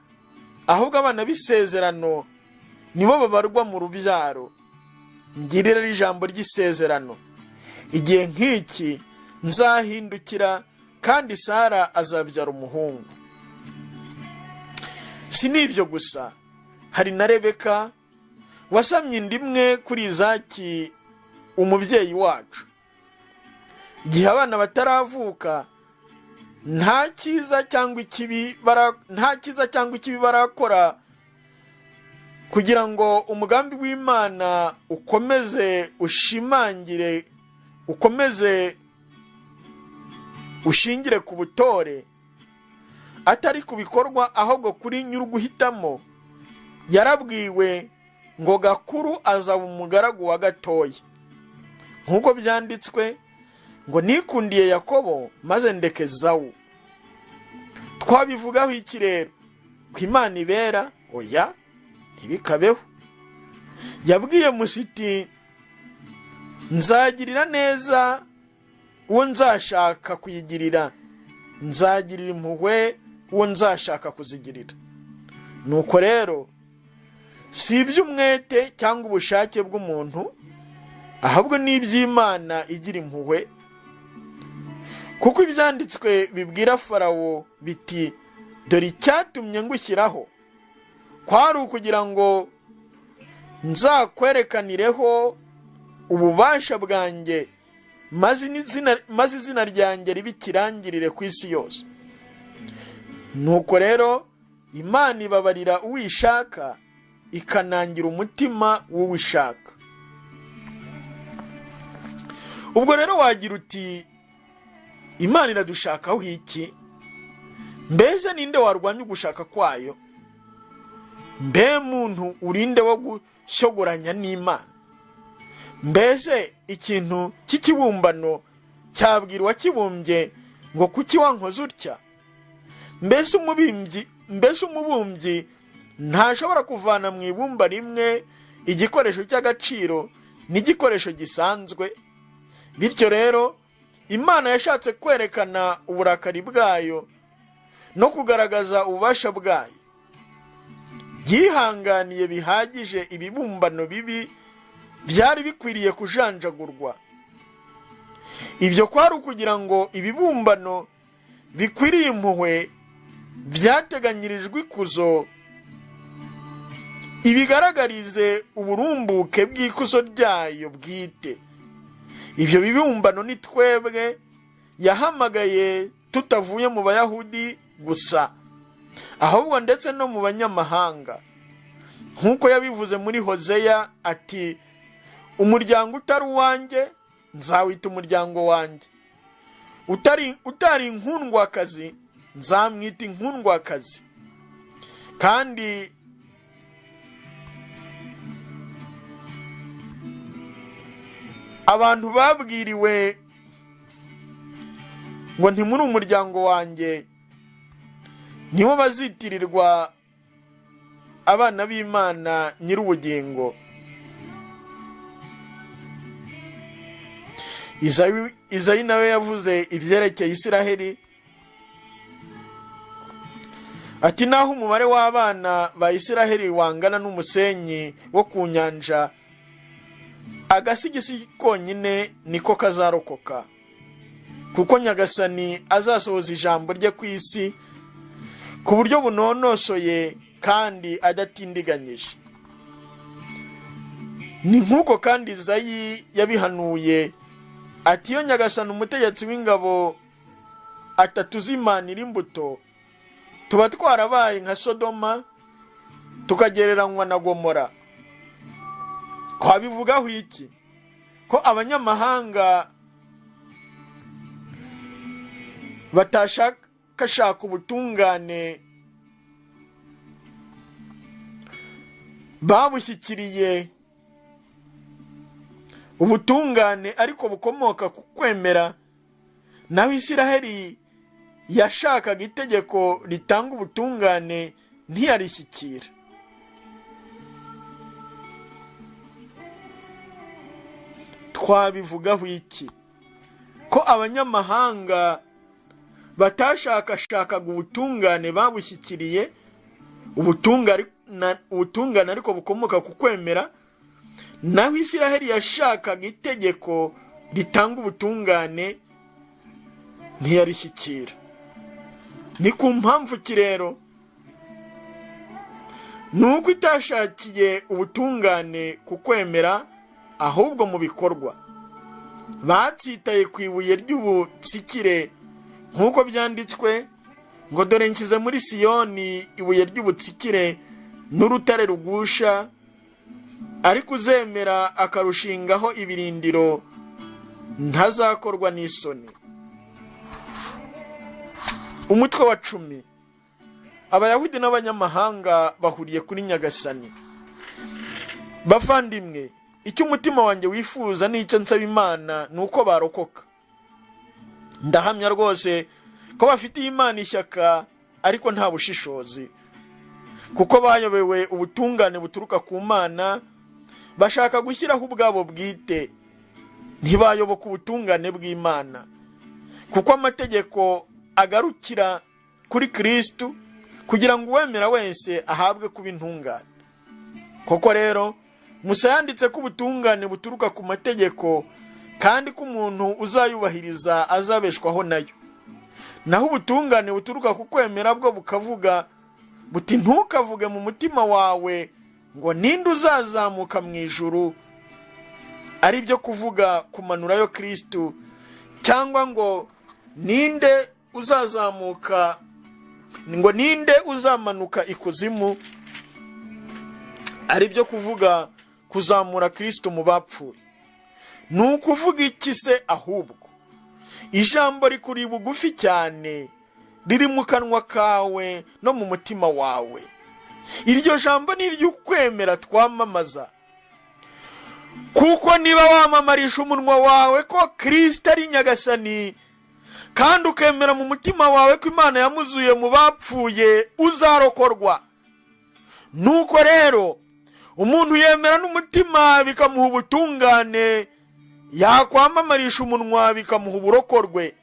ahubwo abana b'isezerano nibo babarwa mu rubyaro. Ngirira ijambo ry'isezerano. Igihe nk'iki nzahindukira kandi Sara azabyara umuhungu. Si n'ibyo gusa, hari na Rebeka wasamye inda imwe kuri Izaki umubyeyi wacu. Igihe abana bataravuka, nta cyiza cyangwa ikibi barakora kugira ngo umugambi w'Imana ukomeze ushingire ku butore, atari ku bikorwa, ahubwo kuri nyir'uguhitamo. Yarabwiwe ngo gakuru azaba umugaragu wa gatoya. Nk'uko byanditswe ngo nikundiye Yakobo maze ndeke Esawu. Twabivugaho iki rero? Ko Imana ibera? Oya, ntibikabeho. Yabwiye Musa iti nzagirira neza uwo nzashaka kuyigirira, nzagirira impuhwe uwo nzashaka kuzigirira. Nuko rero si iby'umwete cyangwa ubushake bw'umuntu, ahubwo ni iby'Imana igira impuhwe. Kuko ibyanditswe bibwira Farawo biti dore icyatumye ngushyiraho kwari ukugira ngo nzakwerekanireho ububasha bwanjye, maze izina ryanjye ribe ikirangirire ku isi yose. Nuko rero Imana ibabarira uwishaka ikanangira umutima w'uwishaka. Ubwo rero wagira uti Imana iradushakaho iki? Mbese ninde warwanya ugushaka kwayo? Mbe muntu urinde wo gushyogoranya n'Imana? Mbese ikintu cy'ikibumbano cyabwira uwakibumbye ngo kuki wankoze utya? Mbese umubumbyi ntashobora kuvana mu ibumba rimwe igikoresho cy'agaciro n'igikoresho gisanzwe? Bityo rero Imana yashatse kwerekana uburakari bwayo no kugaragaza ububasha bwayo. Yihanganiye bihagije ibibumbano bibi byari bikwiriye kujanjagurwa. Ibyo kwari ukugira ngo ibibumbano bikwiriye impuhwe byateganyirijwe ikuzo ibigaragarize uburumbuke bw'ikuzo ryayo bwite. Ibyo bibumbano ni twebwe yahamagaye tutavuye mu Bayahudi gusa, ahubwo ndetse no mu banyamahanga, nk'uko yabivuze muri Hoseya ati, umuryango utari uwanjye nzawita umuryango wanjye, utari inkundwakazi nzamwita inkundwakazi. Kandi abantu babwiriwe ngo ntimuri umuryango wanjye nibo bazitirirwa abana b'Imana nyir'ubugingo. Izayi nawe yavuze ibyerekeye Isiraheli ati, naho umubare w'abana ba Isiraheli wangana n'umusenyi wo ku nyanja, agasigisi konyine niko kazarokoka, kuko Nyagasani azasohoza ijambo rye ku isi ku buryo bunonosoye kandi adatindiganyije. Ni nk'uko kandi Izayi yabihanuye ati, iyo Nyagasani umutegetsi w'ingabo atatuzimanira imbuto, tuba twarabaye nka Sodoma tukagereranywa na Gomora. Twabivugaho iki? Ko abanyamahanga batashaka ubutungane babushyikiriye ubutungane ariko bukomoka ku kwemera, naho Isiraheli yashakaga itegeko ritanga ubutungane ntiyarishyikira. Twabivugaho iki? Ko abanyamahanga batashakaga ubutungane babushyikiriye ubutungane ariko bukomoka ku kwemera, naho Isiraheli yashakaga itegeko ritanga ubutungane ntiyarishyikira. Ni ku mpamvu ki rero? Nuko itashakiye ubutungane ku kwemera, ahubwo mu bikorwa. Batsitaye ku ibuye ry'ubutsikire, nk'uko byanditswe ngo, dore nshyize muri Siyoni ibuye ry'ubutsikire n'urutare rugusha, ariko uzemera akarushingaho ibirindiro ntazakorwa n'isoni. Umutwe wa 10. Abayahudi n'abanyamahanga bahuriye kuri Nyagasani. Bavandimwe, icyo umutima wanjye wifuza n'icyo nsaba Imana ni uko barokoka. Ndahamya rwose ko bafitiye Imana ishyaka ariko nta bushishozi, kuko bayobewe ubutungane buturuka ku Mana, bashaka gushyiraho ubwabo bwite, ntibayoboka ubutungane bw'Imana, kuko amategeko agarukira kuri Kristo kugira ngo uwemera wese ahabwe kuba intungane. Koko rero Musa yanditse ko ubutungane buturuka ku mategeko, kandi ko umuntu uzayubahiriza azabeshwaho nayo. Naho ubutungane buturuka ku kwemera bwo bukavuga buti, ntukavuge mu mutima wawe ngo ninde uzazamuka mu ijuru, ari byo kuvuga kumanurayo Kristo, cyangwa ngo ninde uzamanuka ikuzimu, ari byo kuvuga kuzamura Kristo mu bapfuye. Ni ukuvuga iki se ahubwo? Ijambo rikuri bugufi cyane, riri mu kanwa kawe no mu mutima wawe. Iryo jambo ni iry'ukwemera twamamaza. Kuko niba wamamarisha umunwa wawe ko Kristo ari nyagasani, kandi ukemera mu mutima wawe ko Imana yamuzuye mu bapfuye, uzarokorwa. Nuko rero umuntu yemera n'umutima bikamuha ubutungane, yakwamamarisha umunwa bikamuha uburokorwe.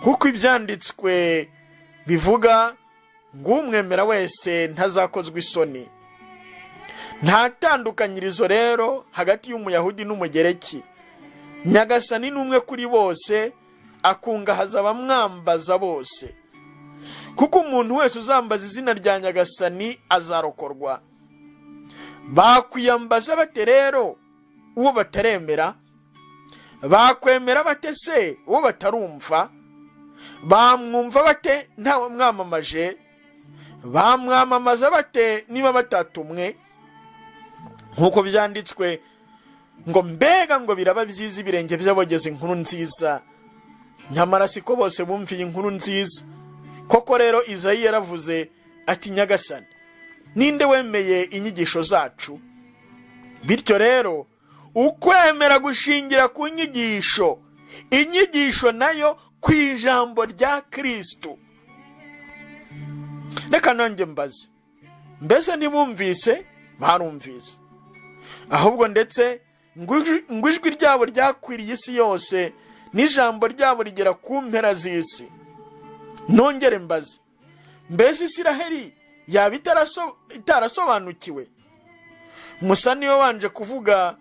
Kuko ibyanditswe bivuga ngo umwemera wese ntazakozwa isoni. Nta tandukanyirizo rero hagati y'Umuyahudi n'Umugereki. Nyagasani n'umwe kuri bose, akungahaza abamwambaza bose. Kuko umuntu wese uzambaza izina rya Nyagasani azarokorwa. Bakwiyambaza bate rero uwo bataremera? Bakwemera bate se uwo batarumva? Bamwumva bate ntawe mwamamaje? Bamwamamaza bate niba batatumwe? Nkuko byanditswe ngo mbega ngo biraba byiza ibirenge by'abogeza inkuru nziza, nyamara siko bose bumviye inkuru nziza. Koko rero Izayi yaravuze ati Nyagasani, ninde wemeye inyigisho zacu? Bityo rero ukwemera gushingira ku nyigisho, inyigisho nayo ku ijambo rya Kristo. Reka nanjye mbaze, mbese ntibumvise? Barumvise. Ahubwo ndetse ngo ijwi ryabo ryakwiriye isi yose, n'ijambo ryabo rigera ku mpera z'isi. Nongere mbaze, mbese Isiraheli yaba itarasobanukiwe? Musa niwe wanje kuvuga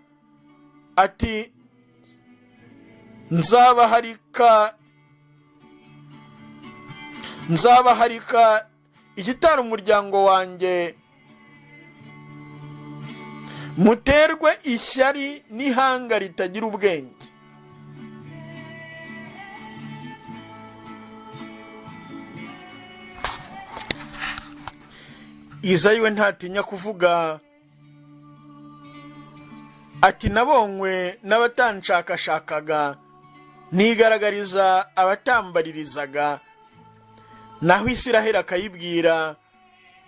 ati nzabaharika igitara umuryango wanjye, muterwe ishyari n'ihanga ritagira ubwenge. Izayi we ntatinya kuvuga ati nabonywe n'abatanshakashakaga, nigaragariza abatambaririzaga. Naho Isiraheli akayibwira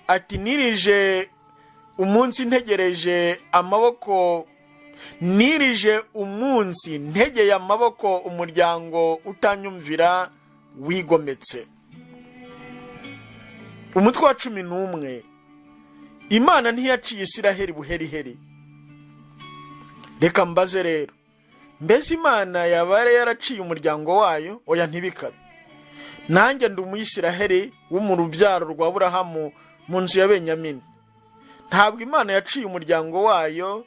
ati nirije umunsi ntegereje amaboko, nirije umunsi ntegeye amaboko umuryango utanyumvira wigometse. Umutwe wa 11. Imana ntiyaciye Isiraheli buheriheri. Reka mbaze rero, mbese Imana yaba yaraciye umuryango wayo? Oya, ntibikabe. Nanjye ndi Umuyisiraheli wo mu rubyaro rwa Aburahamu mu nzu ya Benyamini. Ntabwo Imana yaciye umuryango wayo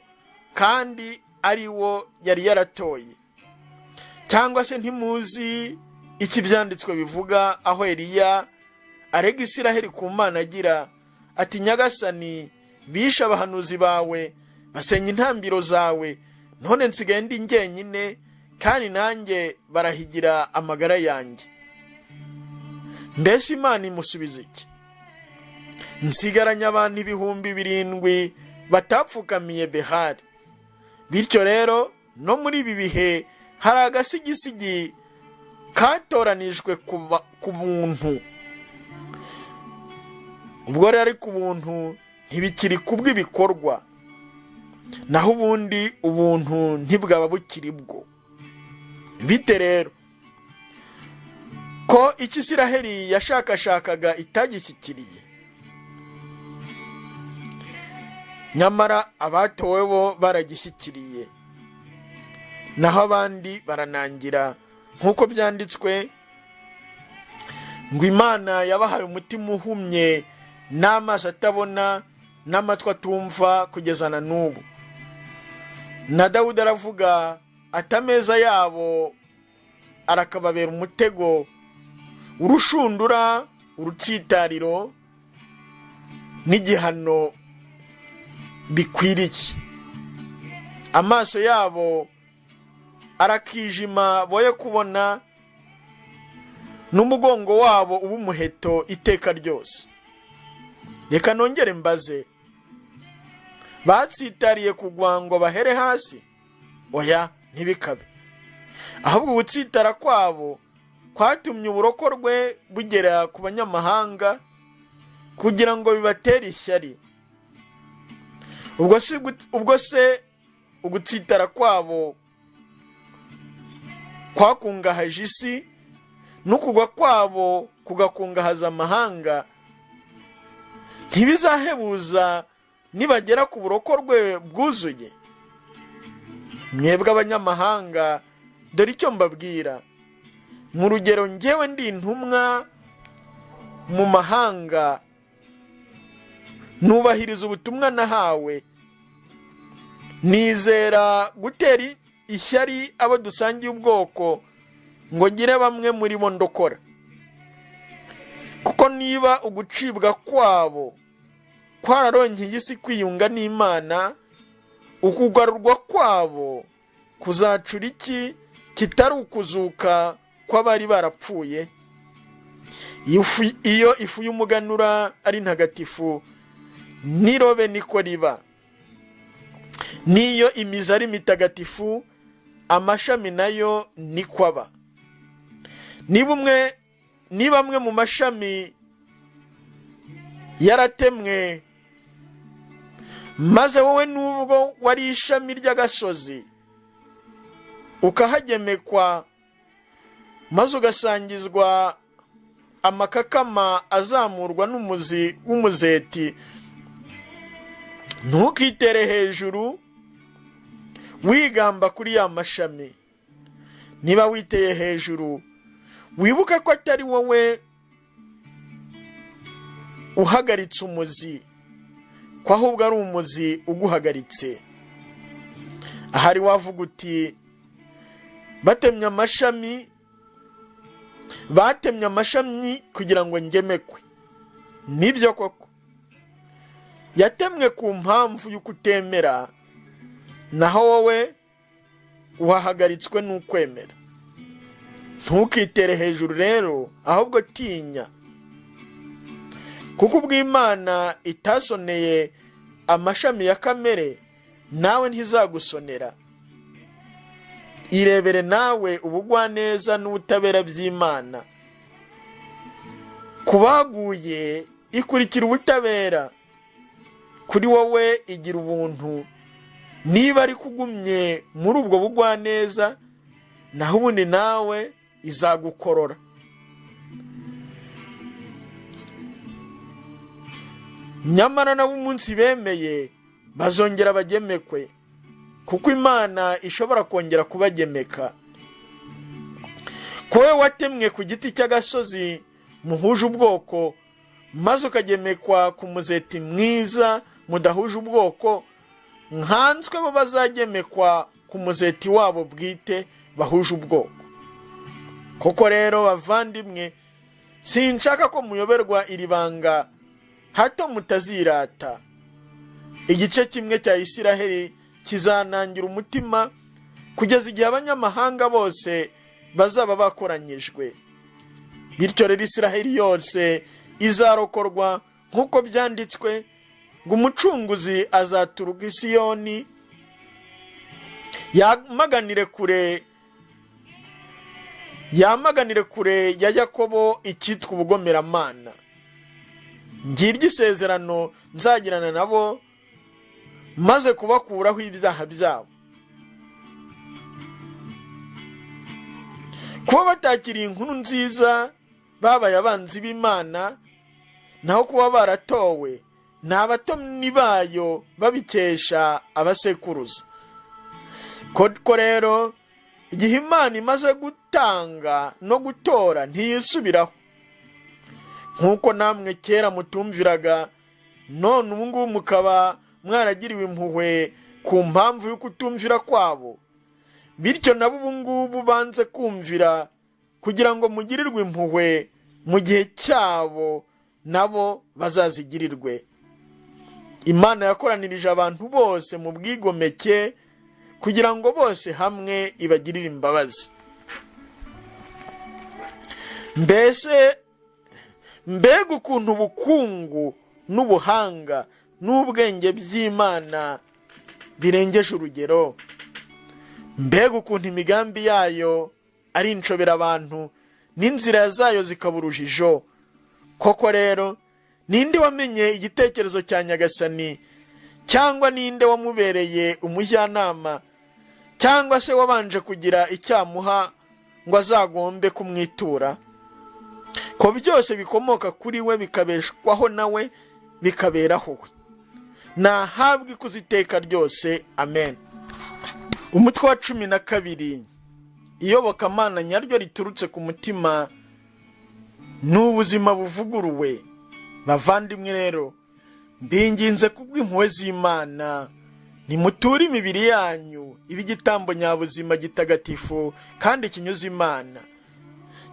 kandi ari wo yari yaratoye. Cyangwa se ntimuzi iki byanditswe bivuga aho Eliya arega Isiraheli ku Mana agira ati Nyagasani, bishe abahanuzi bawe, basenya intambiro zawe, none nsigaye ndi njyenyine, kandi nanjye barahigira amagara yanjye. Mbese Imana imusubiza iki? Nsigaranye abantu 7,000 batapfukamiye Behali. Bityo rero no muri ibi bihe hari agasigisigi katoranijwe ku buntu. Ubwo rero ari ku buntu ntibikiri kubw'ibikorwa, naho ubundi ubuntu ntibwaba bukiri bwo. Bite rero ko iki Isiraheli yashakashakaga itagishyikiriye? Nyamara abatowe bo baragishyikiriye, naho abandi baranangira. Nkuko byanditswe ngo Imana yabahaye umutima uhumye n'amaso atabona n'amatwi atumva kugeza na n'ubu. Na Dawudi aravuga ati ameza yabo arakababera umutego, urushundura, urutsitariro n'igihano bikwiriye. Amaso yabo arakijima boye kubona, n'umugongo wabo uba umuheto iteka ryose. Reka nongere mbaze, batsitariye kugwa ngo bahere hasi? Oya, ntibikabe. Ahubwo ugutsitara kwabo kwatumye uburokorwe bugera ku banyamahanga kugira ngo bibatere ishyari. Ubwo se ugutsitara kwabo kwakungahaje isi, n'ukugwa kwabo kugakungahaza amahanga, ntibizahebuza nibagera ku burokorwe bwuzuye? Mwebwe abanyamahanga, dore icyo mbabwira. Mu rugero, njyewe ndi intumwa mu mahanga, nubahiriza ubutumwa nahawe, nizera gutera ishyari abo dusangiye ubwoko ngo ngire bamwe muri bo ndokora. Kuko niba ugucibwa kwabo kwararonkeye isi kwiyunga n'Imana, ukugarurwa kwabo kuzacura iki kitari ukuzuka kw'abari barapfuye? Iyo ifu y'umuganura ari ntagatifu, n'irobe niko riba. N'iyo imizi ari mitagatifu, amashami nayo niko aba. Niba amwe mu mashami yaratemwe, maze wowe nubwo wari ishami ry'agasozi ukahagemekwa, maze ugasangizwa amakakama azamurwa n'umuzi w'umuzeti, ntukitere hejuru wigamba kuri ya mashami. Niba witeye hejuru, wibuke ko atari wowe uhagaritse umuzi, ko ahubwo ari umuzi uguhagaritse. Ahari wavuga uti, batemye amashami kugira ngo ngemekwe. Nibyo koko, yatemwe ku mpamvu y'ukutemera, naho wowe wahagaritswe n'ukwemera. Ntukitere hejuru rero, ahubwo tinya, kuko ubwo Imana itasoneye amashami ya kamere, nawe ntizagusonera. Irebere nawe ubugwaneza n'ubutabera by'Imana. Kubaguye ikurikira ubutabera, kuri wowe igira ubuntu. Niba ari kugumye muri ubwo bugwaneza, naho ubundi nawe izagukorora. Nyamara nabo umunsi bemeye bazongera bagemekwe, kuko Imana ishobora kongera kubagemeka. Kowe watemwe ku giti cy'agasozi muhuje ubwoko, maze ukagemekwa ku muzeti mwiza mudahuje ubwoko, nkanswe bo bazagemekwa ku muzeti wabo bwite bahuje ubwoko. Koko rero bavandimwe, sinshaka ko muyoberwa iri banga, hato mutazirata. Igice kimwe cya Isiraheli kizanangira umutima kugeza igihe abanyamahanga bose bazaba bakoranyijwe. Bityo rero Isiraheli yose izarokorwa nk'uko byanditswe ngo umucunguzi azaturuka i Siyoni, yamaganire kure ya Yakobo icyitwa ubugomeramana. Ngiryo isezerano nzagirana nabo, maze kubakuraho ibyaha byabo. Kuba batakiriye inkuru nziza babaye abanzi b'Imana, naho kuba baratowe ni abatomyi bayo babikesha abasekuruza. Koko rero igihe Imana imaze gutanga no gutora ntiyisubiraho. Nk'uko namwe kera mutumviraga, none ubu ngubu mukaba mwaragiriwe impuhwe ku mpamvu y'ukutumvira kwabo, bityo nabo ubu ngubu banze kumvira kugira ngo mugirirwe impuhwe mu gihe cyabo nabo bazazigirirwe. Imana yakoranirije abantu bose mu bwigomeke kugira ngo bose hamwe ibagirire imbabazi. Mbega ukuntu ubukungu n'ubuhanga n'ubwenge by'Imana birengeje urugero. Mbega ukuntu imigambi yayo ari inshobera abantu n'inzira zayo zikaba urujijo. Koko rero, ninde wamenye igitekerezo cya Nyagasani, cyangwa ninde wamubereye umujyanama, cyangwa se wabanje kugira icyamuha ngo azagombe kumwitura? Ko byose bikomoka kuri we, bikabeshwaho nawe, bikaberaho we. Nahabwe ikuzo iteka ryose. Amen. Umutwe wa 12. Iyobokamana nyaryo riturutse ku mutima n'ubuzima buvuguruwe. Bavandimwe rero, mbinginze kubw'impuhwe z'Imana, nimuture imibiri yanyu ibe igitambo nyabuzima gitagatifu kandi kinyuze Imana.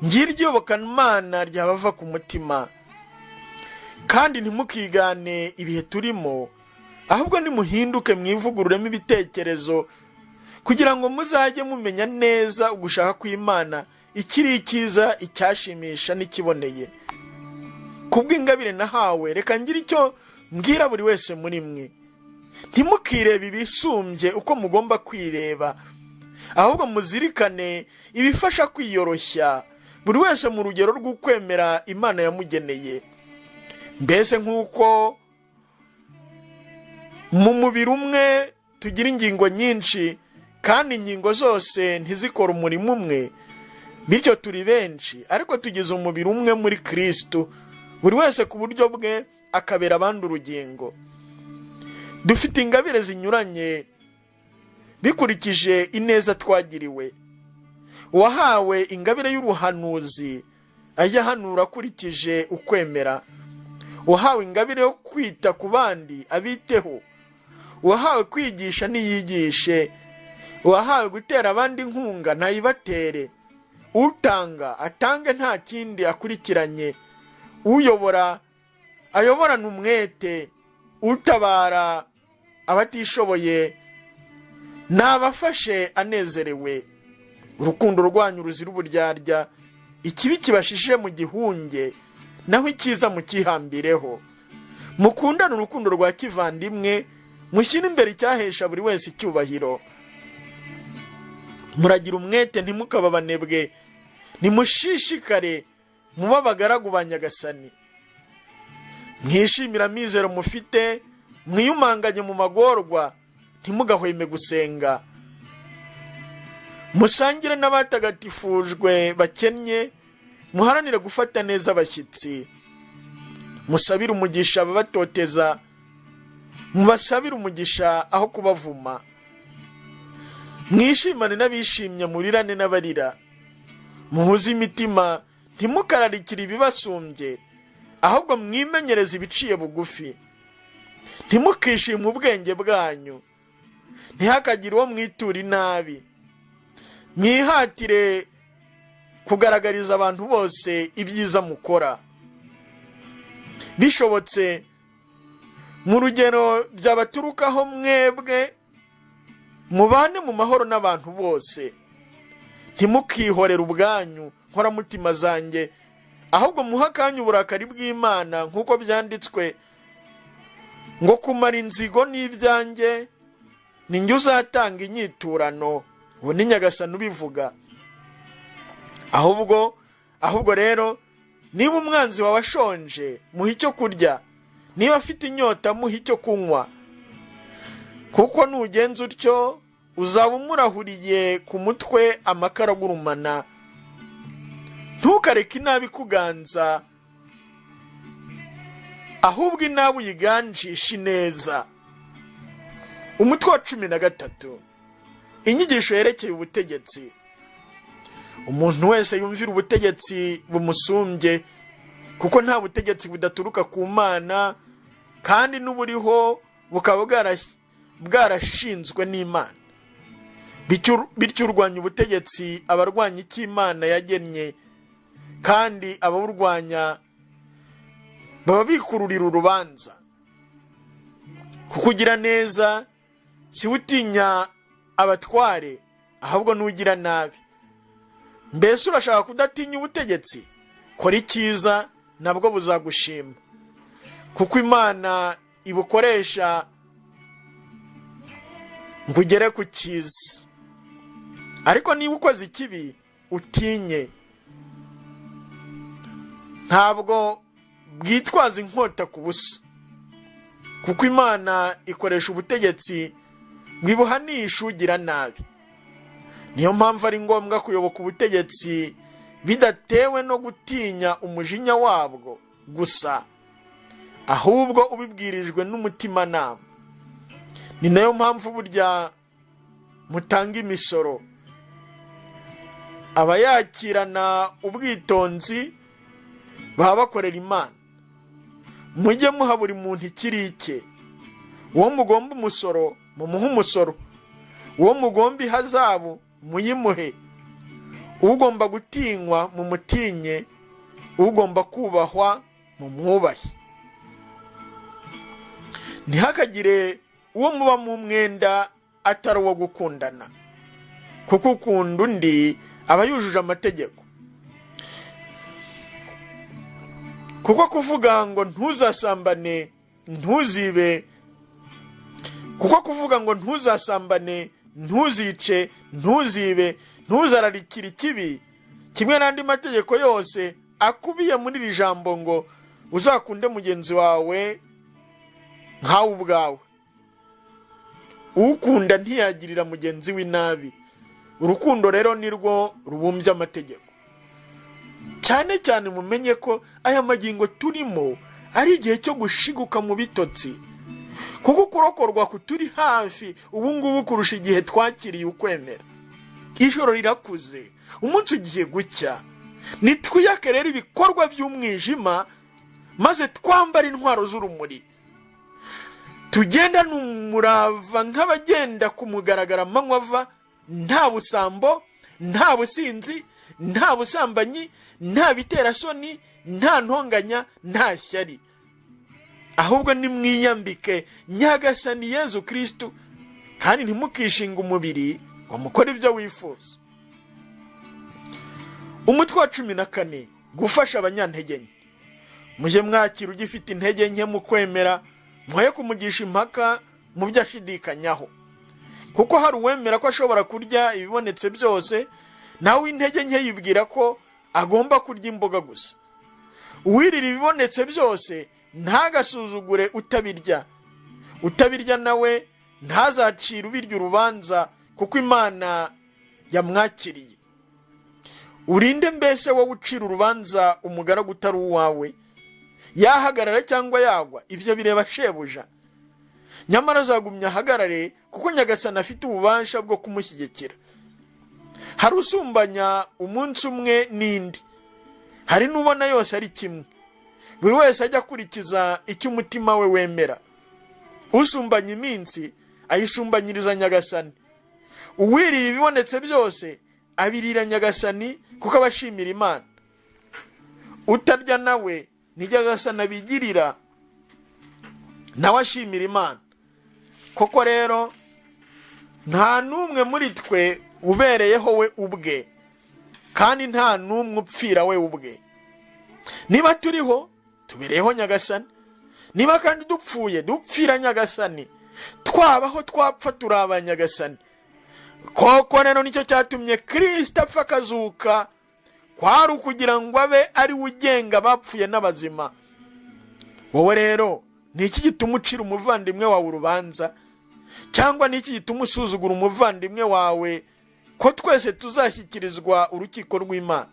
Ngiryo iyobokamana ryabava ku mutima. Kandi ntimukigane ibihe turimo, ahubwo nimuhinduke mwivugururemo ibitekerezo, kugira ngo muzajye mumenya neza ugushaka kw'Imana, ikiri icyiza, icyashimisha n'ikiboneye. Kubw'ingabire nahawe, reka ngira icyo mbwira buri wese muri mwe. Ntimukirebe ibisumbye uko mugomba kwireba, ahubwo muzirikane ibifasha kwiyoroshya, buri wese mu rugero rw'ukwemera Imana yamugeneye. Mbese nk'uko mu mubiri umwe tugira ingingo nyinshi, kandi ingingo zose ntizikora umurimo umwe, bityo turi benshi ariko tugize umubiri umwe muri Kristo, buri wese ku buryo bwe akabera abandi urugingo. Dufite ingabire zinyuranye bikurikije ineza twagiriwe. Uwahawe ingabire y'ubuhanuzi ajya ahanura akurikije ukwemera. Uwahawe ingabire yo kwita ku bandi abiteho. Uwahawe kwigisha niyigishe. Uwahawe gutera abandi inkunga ntayibatere. Utanga atange nta kindi akurikiranye. Uyobora ayoborana umwete. Utabara abatishoboye nabafashe anezerewe. Urukundo rwanyu ruzira uburyarya, ikibi kibashishe mu gihunge, naho icyiza mukihambireho. Mukundane urukundo rwa kivandimwe, mushyire imbere icyahesha buri wese icyubahiro. Muragira umwete, ntimukaba abanebwe, nimushishikare, muba abagaragu ba Nyagasani. Mwishimira amizero mufite, mwiyumanganye mu magorwa, ntimugahweme gusenga. Musangire n'abatagatifujwe bakennye, muharanire gufata neza abashyitsi. Musabire umugisha ababatoteza, mubasabire umugisha aho kubavuma. Mwishimane n'abishimye, murirane n'abarira. Muhuze imitima, ntimukararikire ibibasumbye, ahubwo mwimenyereze ibiciye bugufi. Ntimukishime ubwenge bwanyu, ntihakagire uwo mwitura inabi. Mwihatire kugaragariza abantu bose ibyiza mukora. Bishobotse, mu rugero byabaturukaho mwebwe, mubane mu mahoro n'abantu bose. Ntimukihorere ubwanyu nkoramutima zanjye, ahubwo muhe akanya uburakari bw'Imana, nk'uko byanditswe ngo kumara inzigo n'ibyanjye ni njye uzatanga inyiturano. Ubu ni Nyagasani ubivuga. Ahubwo rero, niba umwanzi wawe ashonje, muhe icyo kurya, niba afite inyota, muhe icyo kunywa, kuko nugenza utyo uzaba umurahuriye ku mutwe amakara agurumana. Ntukareke inabi kuganza, ahubwo inabi uyiganjishe ineza. Umutwe wa 13. Inyigisho yerekeye ubutegetsi. Umuntu wese yumvira ubutegetsi bumusumbye, kuko nta butegetsi budaturuka ku Mana, kandi n'uburiho bukaba bwarashinzwe n'Imana. Bityo urwanya ubutegetsi abarwanya icyo Imana yagennye, kandi ababurwanya baba bikururira urubanza. Kukugira neza si utinya abatware, ahubwo nugira nabi. Mbese urashaka kudatinya ubutegetsi? Kora icyiza, nabwo buzagushima, kuko Imana ibukoresha ngo ugere ku cyiza. Ariko niba ukoze ikibi utinye, ntabwo bwitwaza inkota ku busa, kuko Imana ikoresha ubutegetsi ngo ibuhanishe ugira nabi. Niyo mpamvu ari ngombwa kuyoboka ubutegetsi bidatewe no gutinya umujinya wabwo gusa, ahubwo ubibwirijwe n'umutimanama. Ni nayo mpamvu burya mutanga imisoro, abayakirana ubwitonzi baba bakorera Imana. Mujye muha buri muntu ikiri icye. Uwo mugomba umusoro mumuhe umusoro, uwo mugomba ihazabu muyimuhe. Ugomba gutinywa mumutinye, ugomba kubahwa mumwubahe. Ntihakagire uwo muba mu mwenda atari uwo gukundana, kuko ukunda undi aba yujuje amategeko. Kuko kuvuga ngo ntuzasambane, ntuzibe, kuko kuvuga ngo ntuzasambane, ntuzice, ntuzibe, ntuzararikire ikibi, kimwe n'andi mategeko yose akubiye muri iri jambo ngo uzakunde mugenzi wawe nkawe ubwawe. Ukunda ntiyagirira mugenzi we nabi. Urukundo rero nirwo rubumbye amategeko. Cyane cyane mumenye ko aya magingo turimo ari igihe cyo gushiguka mu bitotsi, kuko kurokorwa kuturi hafi ubu ngubu kurusha igihe twakiriye ukwemera. Ijoro rirakuze, umunsi ugiye gucya. Nitwiyake rero ibikorwa by'umwijima, maze twambara intwaro z'urumuri. Tugenda n'umurava nk'abagenda kumugaragara amanywa ava, nta busambo, nta businzi, nta busambanyi, nta biterasoni, nta ntonganya, nta shyari. Ahubwo nimwiyambike Nyagasani Yezu Kristo, kandi ntimukishinga umubiri ngo mukore ibyo wifuza. Umutwe wa 14, gufasha abanyantege nke. Muje mwakira ugifite intege nke mu kwemera, mwoye kumugisha impaka mu byo ashidikanyaho. Kuko hari uwemera ko ashobora kurya ibibonetse byose, nawe intege nke yibwira ko agomba kurya imboga gusa. Uwirira ibibonetse byose ntagasuzugure utabirya. Utabirya nawe ntazacira ubirya urubanza, kuko Imana yamwakiriye. Urinde mbese wowe ucira urubanza umugaragu utari uwawe, yahagarara cyangwa yagwa, ibyo bireba shebuja. Nyamara azagumya ahagarare, kuko Nyagasani afite ububasha bwo kumushyigikira. Hari usumbanya umunsi umwe n'indi, hari n'ubona yose ari kimwe. Buri wese ajya akurikiza icyo umutima we wemera. Usumbanya iminsi ayisumbanyiriza Nyagasani. Uwirira ibibonetse byose abirira Nyagasani, kuko abashimira Imana. Utarya nawe ni Nyagasani abigirira, nawe ashimira Imana. Koko rero nta n'umwe muri twe ubereyeho we ubwe, kandi nta n'umwe upfira we ubwe. Niba turiho tubereyeho Nyagasani, niba kandi dupfuye dupfira Nyagasani. Twabaho twapfa turi abanyagasani. Koko rero nicyo cyatumye Kristo apfa akazuka, kwari ukugira ngo abe ari ugenga abapfuye n'abazima. Wowe rero ni iki gituma ucira umuvandimwe wawe urubanza? Cyangwa ni iki gituma usuzugura umuvandimwe wawe, ko twese tuzashyikirizwa urukiko rw'Imana?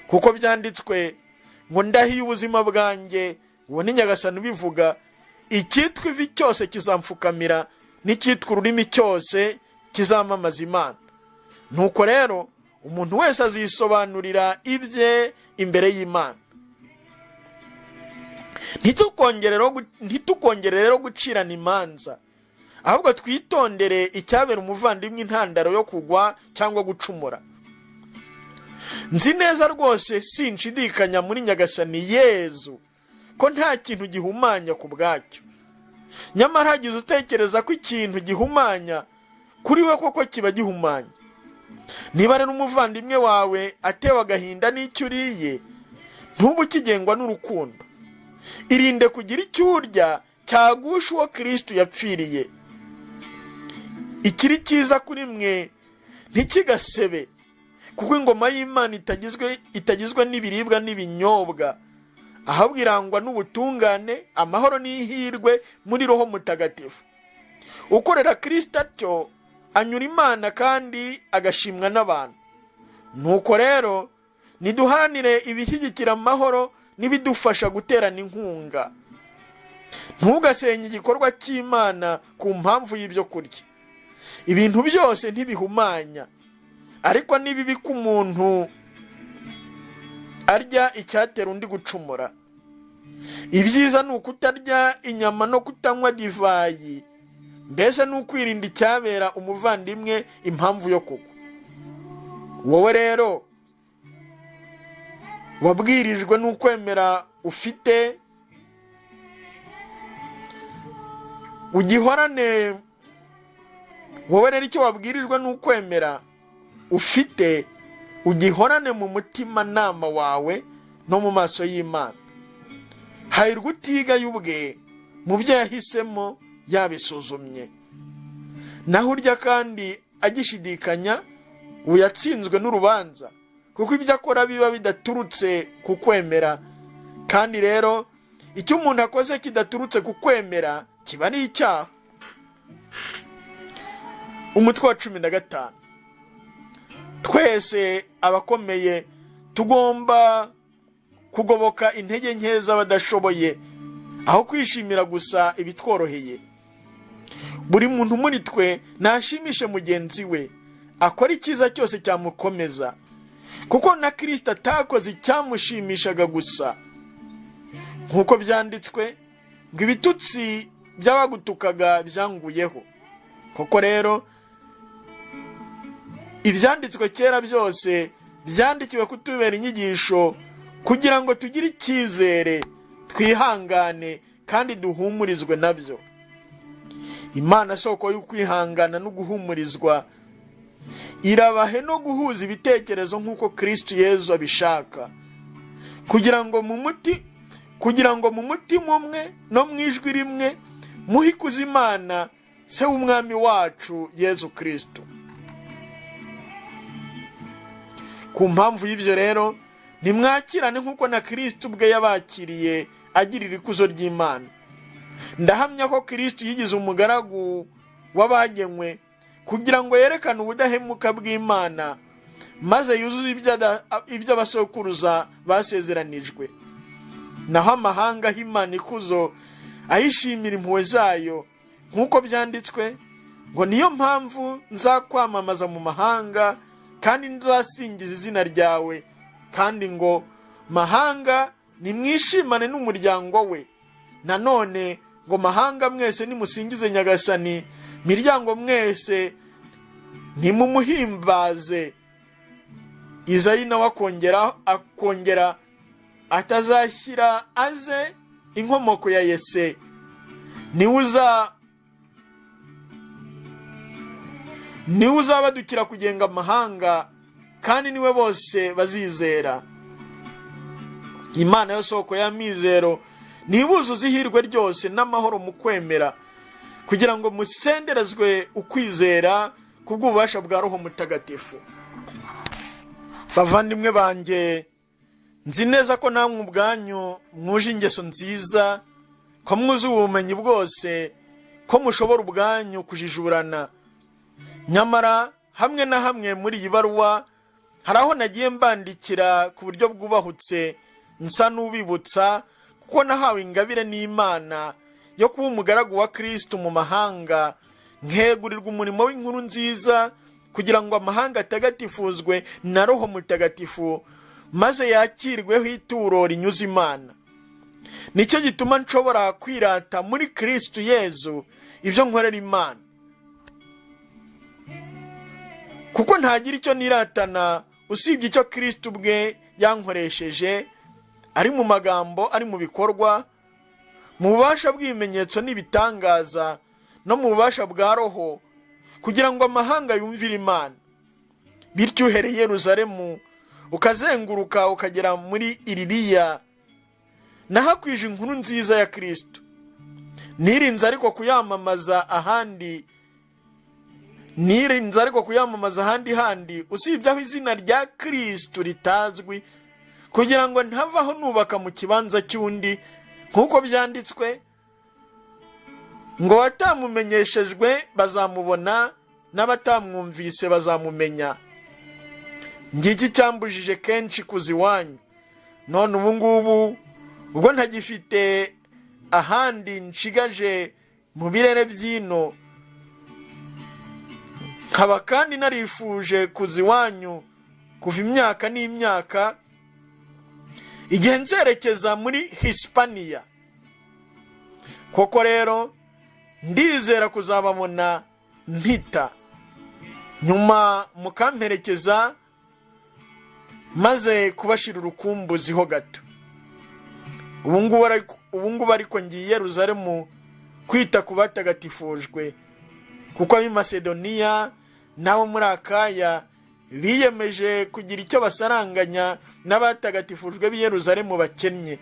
Kuko byanditswe ngo ndahiye ubuzima bwanjye, uwo ni Nyagasani ubivuga, icyitwa ivi cyose kizamfukamira, n'icyitwa ururimi cyose kizamamaza Imana. Nuko rero umuntu wese azisobanurira ibye imbere y'Imana. Ntitukongere rero gucirana imanza, ahubwo twitondere icyabera umuvandimwe intandaro yo kugwa cyangwa gucumura. Nzi neza rwose, sinshidikanya muri Nyagasani Yezu ko nta kintu gihumanya ku bwacyo. Nyamara hagize utekereza ko ikintu gihumanya, kuri we koko kiba gihumanya. Niba rero umuvandimwe wawe atewe agahinda n'icyo uriye, ntubu ukigengwa n'urukundo. Irinde kugira icyo urya cyagusha uwo Kristo yapfiriye. Ikiri cyiza kuri mwe ntikigasebe, kuko ingoma y'Imana itagizwe n'ibiribwa n'ibinyobwa, ahubwo irangwa n'ubutungane, amahoro n'ihirwe muri Roho Mutagatifu. Ukorera Kristo atyo anyura Imana kandi agashimwa n'abantu. Nuko rero niduharanire ibishyigikira amahoro n'ibidufasha guterana inkunga. Ntugasenye igikorwa cy'Imana ku mpamvu y'ibyo kurya. Ibintu byose ntibihumanya, ariko ni bibi ko umuntu arya icyatera undi gucumura. Ibyiza ni ukutarya inyama no kutanywa divayi, mbese ni ukwirinda icyabera umuvandimwe impamvu yo kugwa. Wowe rero wabwirijwe n'ukwemera ufite, ugihorane. Wowe rero icyo wabwirijwe n'ukwemera ufite, ugihorane mu mutima nama wawe no mu maso y'Imana. Hahirwa utigaye ubwe mu byo yahisemo yabisuzumye. Naho urya kandi agishidikanya, uyatsinzwe n'urubanza, kuko ibyo akora biba bidaturutse ku kwemera. Kandi rero icyo umuntu akoze kidaturutse ku kwemera kiba ari icyaha. Umutwe wa 15. Twese abakomeye tugomba kugoboka intege nke z'abadashoboye, aho kwishimira gusa ibitworoheye. Buri muntu muri twe nashimishe mugenzi we, akora icyiza cyose cyamukomeza, kuko na Kristo atakoze icyamushimishaga gusa. Nk'uko byanditswe ngo ibitutsi by'abagutukaga byanguyeho. Koko rero ibyanditswe kera byose byandikiwe kutubera inyigisho, kugira ngo tugire icyizere, twihangane kandi duhumurizwe nabyo. Imana soko y'ukwihangana no guhumurizwa, irabahe no guhuza ibitekerezo nk'uko Kristo Yesu abishaka, kugira ngo mu mutima umwe no mu ijwi rimwe muhe ikuzo Imana se w'umwami wacu Yesu Kristo. Ku mpamvu y'ibyo rero nimwakirane nk'uko na Kristo ubwe yabakiriye agirira ikuzo ry'Imana. Ndahamya ko Kristo yigize umugaragu w'abagenywe kugira ngo yerekane ubudahemuka bw'Imana, maze yuzuze ibyo abasokuruza basezeranijwe. Naho amahanga Imana ikuzo ayishimira impuhwe zayo, nk'uko byanditswe ngo niyo mpamvu nzakwamamaza mu mahanga kandi nzasingiza izina ryawe. Kandi ngo mahanga nimwishimane n'umuryango we. Nanone ngo mahanga mwese nimusingize Nyagasani, miryango mwese nimumuhimbaze. Izayi nawe akongera atazashyira aze inkomoko ya Yese, niwe uzabadukira kugenga amahanga, kandi niwe bose bazizera. Imana yo soko y'amizero nibuzuze ihirwe ryose n'amahoro mu kwemera, kugira ngo musenderezwe ukwizera kubw'ububasha bwa Roho Mutagatifu. Bavandimwe banjye, nzi neza ko namwe ubwanyu mwuje ingeso nziza, ko mwuzuye ubumenyi bwose, ko mushobora ubwanyu kujijurana. Nyamara hamwe na hamwe muri iyi baruwa hari aho nagiye mbandikira ku buryo bwubahutse, nsa n'ubibutsa, kuko nahawe ingabire n'Imana yo kuba umugaragu wa Kristo mu mahanga, nkegurirwa umurimo w'inkuru nziza, kugira ngo amahanga atagatifuzwe na Roho Mutagatifu, maze yakirweho ituro rinyuze Imana. Nicyo gituma nshobora kwirata muri Kristo Yesu ibyo nkorera Imana, kuko ntagira icyo niratana usibye icyo Kristo ubwe yankoresheje, ari mu magambo, ari mu bikorwa, mu bubasha bw'ibimenyetso n'ibitangaza, no mu bubasha bwa Roho, kugira ngo amahanga yumvire Imana. Bityo uhereye Yerusalemu ukazenguruka ukagera muri Iririya, nahakwije inkuru nziza ya Kristo. nirinze ariko kuyamamaza ahandi handi usibye aho izina rya Kristo ritazwi, kugira ngo ntavaho nubaka mu kibanza cy'undi, nk'uko byanditswe ngo batamumenyeshejwe bazamubona, n'abatamwumvise bazamumenya. Ngiki cyambujije kenshi kuza iwanyu. None ubu ngubu ubwo ntagifite ahandi nshigaje mu birere by'ino, nkaba kandi narifuje kuza iwanyu kuva imyaka n'imyaka, igihe nzerekeza muri Hispaniya. Koko rero ndizera kuzababona mpita, nyuma mukamperekeza maze kubashira urukumbuzi ho gato. Ubu ngubu ariko ngiye Yerusalemu kwita ku batagatifujwe, kuko ab'i Masedoniya n'abo muri Akaya biyemeje kugira icyo basaranganya n'abatagatifujwe b'i Yerusalemu bakennye.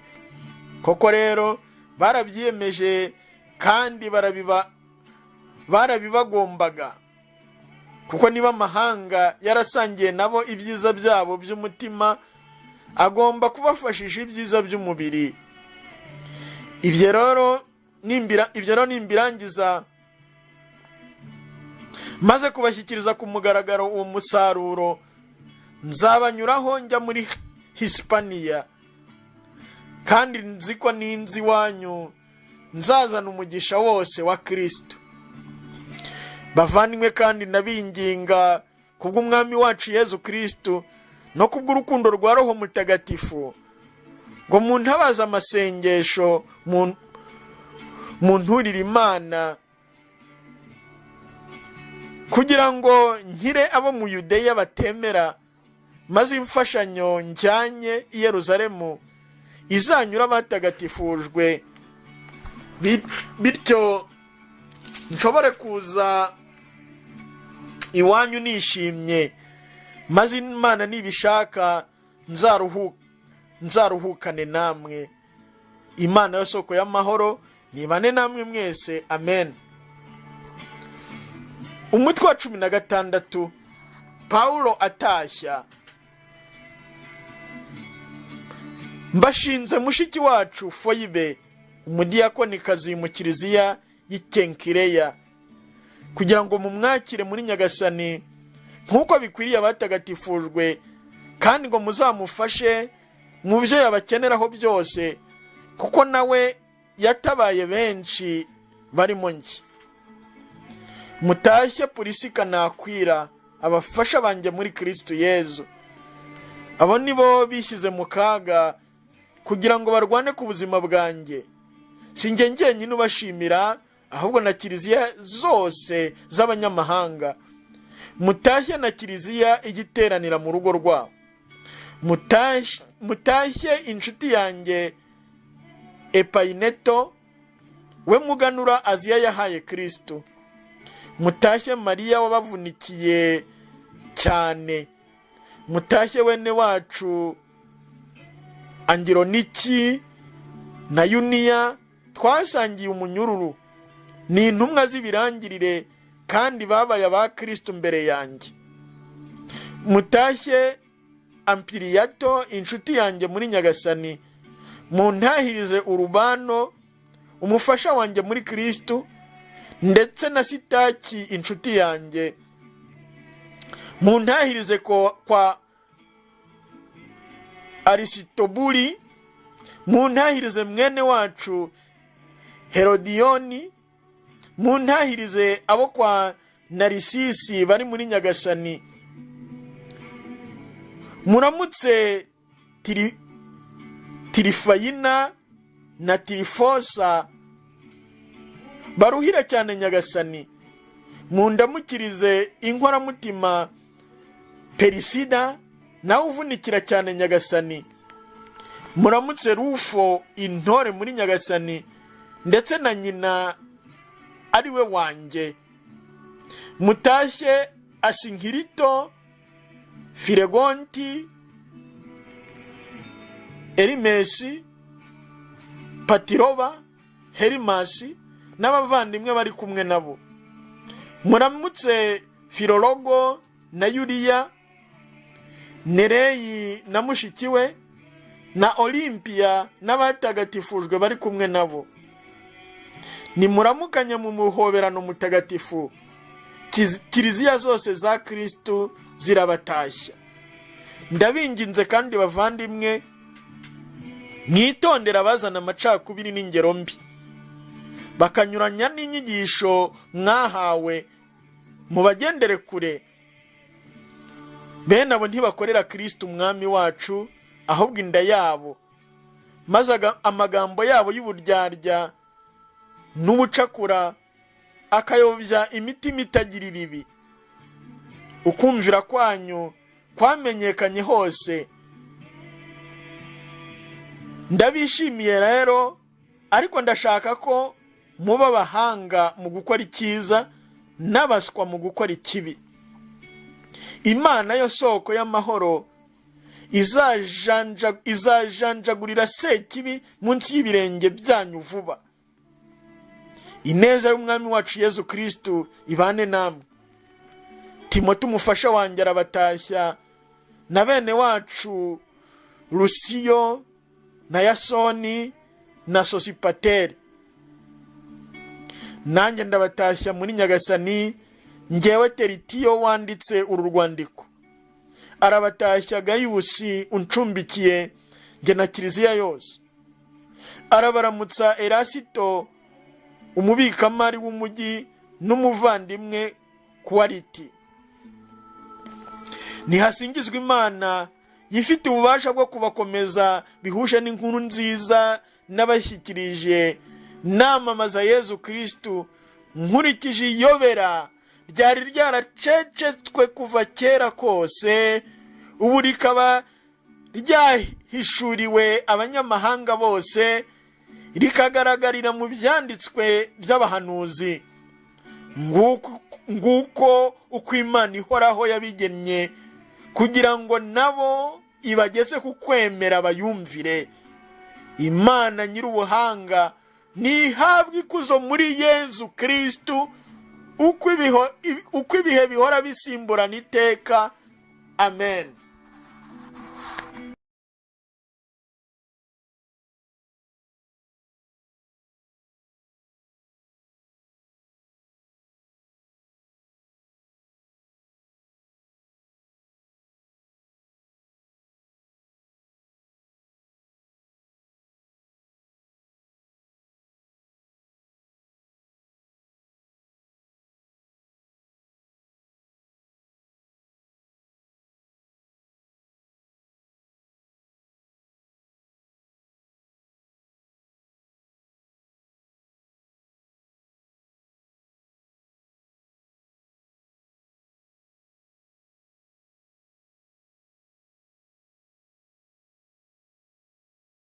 Koko rero barabyiyemeje kandi barabibagombaga, kuko niba amahanga yarasangiye nabo ibyiza byabo by'umutima, agomba kubafashisha ibyiza by'umubiri. Ibyo rero nimbirangiza maze kubashyikiriza ku mugaragaro uwo musaruro, nzabanyuraho njya muri Hispaniya, kandi nzi ko ninzi iwanyu nzazana umugisha wose wa Kristo. Bavandimwe, kandi nabinginga kubw'umwami wacu Yezu Kristo no kubw'urukundo rwa Roho Mutagatifu, ngo muntabaze amasengesho munturire Imana, kugira ngo nkire abo mu Yudeya batemera, maze imfashanyo njyanye i Yerusalemu izanyura abatagatifujwe, bityo nshobore kuza iwanyu nishimye, maze Imana nibishaka nzaruhukane namwe. Imana yo soko y'amahoro nibane namwe mwese, amen. Umutwe wa 16, Pawulo atashya. Mbashinze mushiki wacu Foyibe, umudiyakonikazi mu kiliziya y'Ikenkireya, kugira ngo mumwakire muri Nyagasani nk'uko bikwiriye abatagatifujwe, kandi ngo muzamufashe mu byo yabakeneraho byose, kuko nawe yatabaye benshi barimo njye. Mutashye Purisika na Akwila, abafasha banjye muri Kristo Yezu. Abo nibo bishyize mu kaga kugira ngo barwane ku buzima bwanjye. Sinjye njyenyine ubashimira, ahubwo na kiliziya zose z'abanyamahanga. Mutashye na kiliziya igiteranira mu rugo rwabo. Mutashye inshuti yanjye Epaineto, we muganura Aziya yahaye Kristo. Mutashye Mariya wabavunikiye cyane. Mutashye wene wacu Angironiki na Yuniya, twasangiye umunyururu. Ni intumwa z'ibirangirire kandi babaye aba Kristo mbere yanjye. Mutashye Ampiriyato, inshuti yanjye muri Nyagasani. Muntahirize Urubano, umufasha wanjye muri Kristo, ndetse na Sitaki, inshuti yanjye. Muntahirize kwa Arisitobuli. Muntahirize mwene wacu Herodiyoni. Muntahirize abo kwa Narisisi bari muri Nyagasani. Muramutse Tirifayina na Tirifosa baruhira cyane Nyagasani. Mundamukirize inkoramutima Perisida, nawe uvunikira cyane Nyagasani. Muramutse Rufo, intore muri Nyagasani, ndetse na nyina ari we wanjye. Mutashye Asinkirito, Filegonti, Erimesi, Patiroba, Herimasi n'abavandimwe bari kumwe nabo. Muramutse Filologo na Yuriya, Nereyi na mushiki we, na Olimpiya n'abatagatifujwe bari kumwe nabo. Nimuramukanye mu muhoberano mutagatifu. Kiliziya zose za Kristo zirabatashya. Ndabinginze kandi bavandimwe, mwitondera abazana amacakubiri n'ingero mbi, bakanyuranya n'inyigisho mwahawe, mubagendere kure. Bene abo ntibakorera Kristo umwami wacu, ahubwo inda yabo, maze amagambo yabo y'uburyarya n'ubucakura akayobya imitima itagirira ibi. Ukumvira kwanyu kwamenyekanye hose. Ndabishimiye rero, ariko ndashaka ko muba abahanga mu gukora icyiza n'abaswa mu gukora ikibi. Imana yo soko y'amahoro izajanjagurira sekibi munsi y'ibirenge byanyu vuba. Ineza y'umwami wacu Yezu Kristo ibane namwe. Timote umufasha wanjye arabatashya, na bene wacu Lusiyo na Yasoni na Sosipateri. Nanjye ndabatashya muri Nyagasani, njyewe Teritiyo wanditse uru rwandiko. Arabatashya Gayusi uncumbikiye, njye na Kiliziya yose. Arabaramutsa Erasito umubikamari w'umujyi n'umuvandimwe Kuwariti. Nihasingizwe Imana yifite ububasha bwo kubakomeza bihuje n'inkuru nziza n'abashyikirije namamaza Yezu Kristo, nkurikije iyobera ryari ryaracecetswe kuva kera kose, ubu rikaba ryahishuriwe abanyamahanga bose, rikagaragarira mu byanditswe by'abahanuzi. Nguko uko Imana ihoraho yabigennye, kugira ngo nabo ibageze ku kwemera bayumvire. Imana nyir'ubuhanga nihabwe ikuzo muri Yezu Kristo, uko ibihe bihora bisimburana iteka. Amen.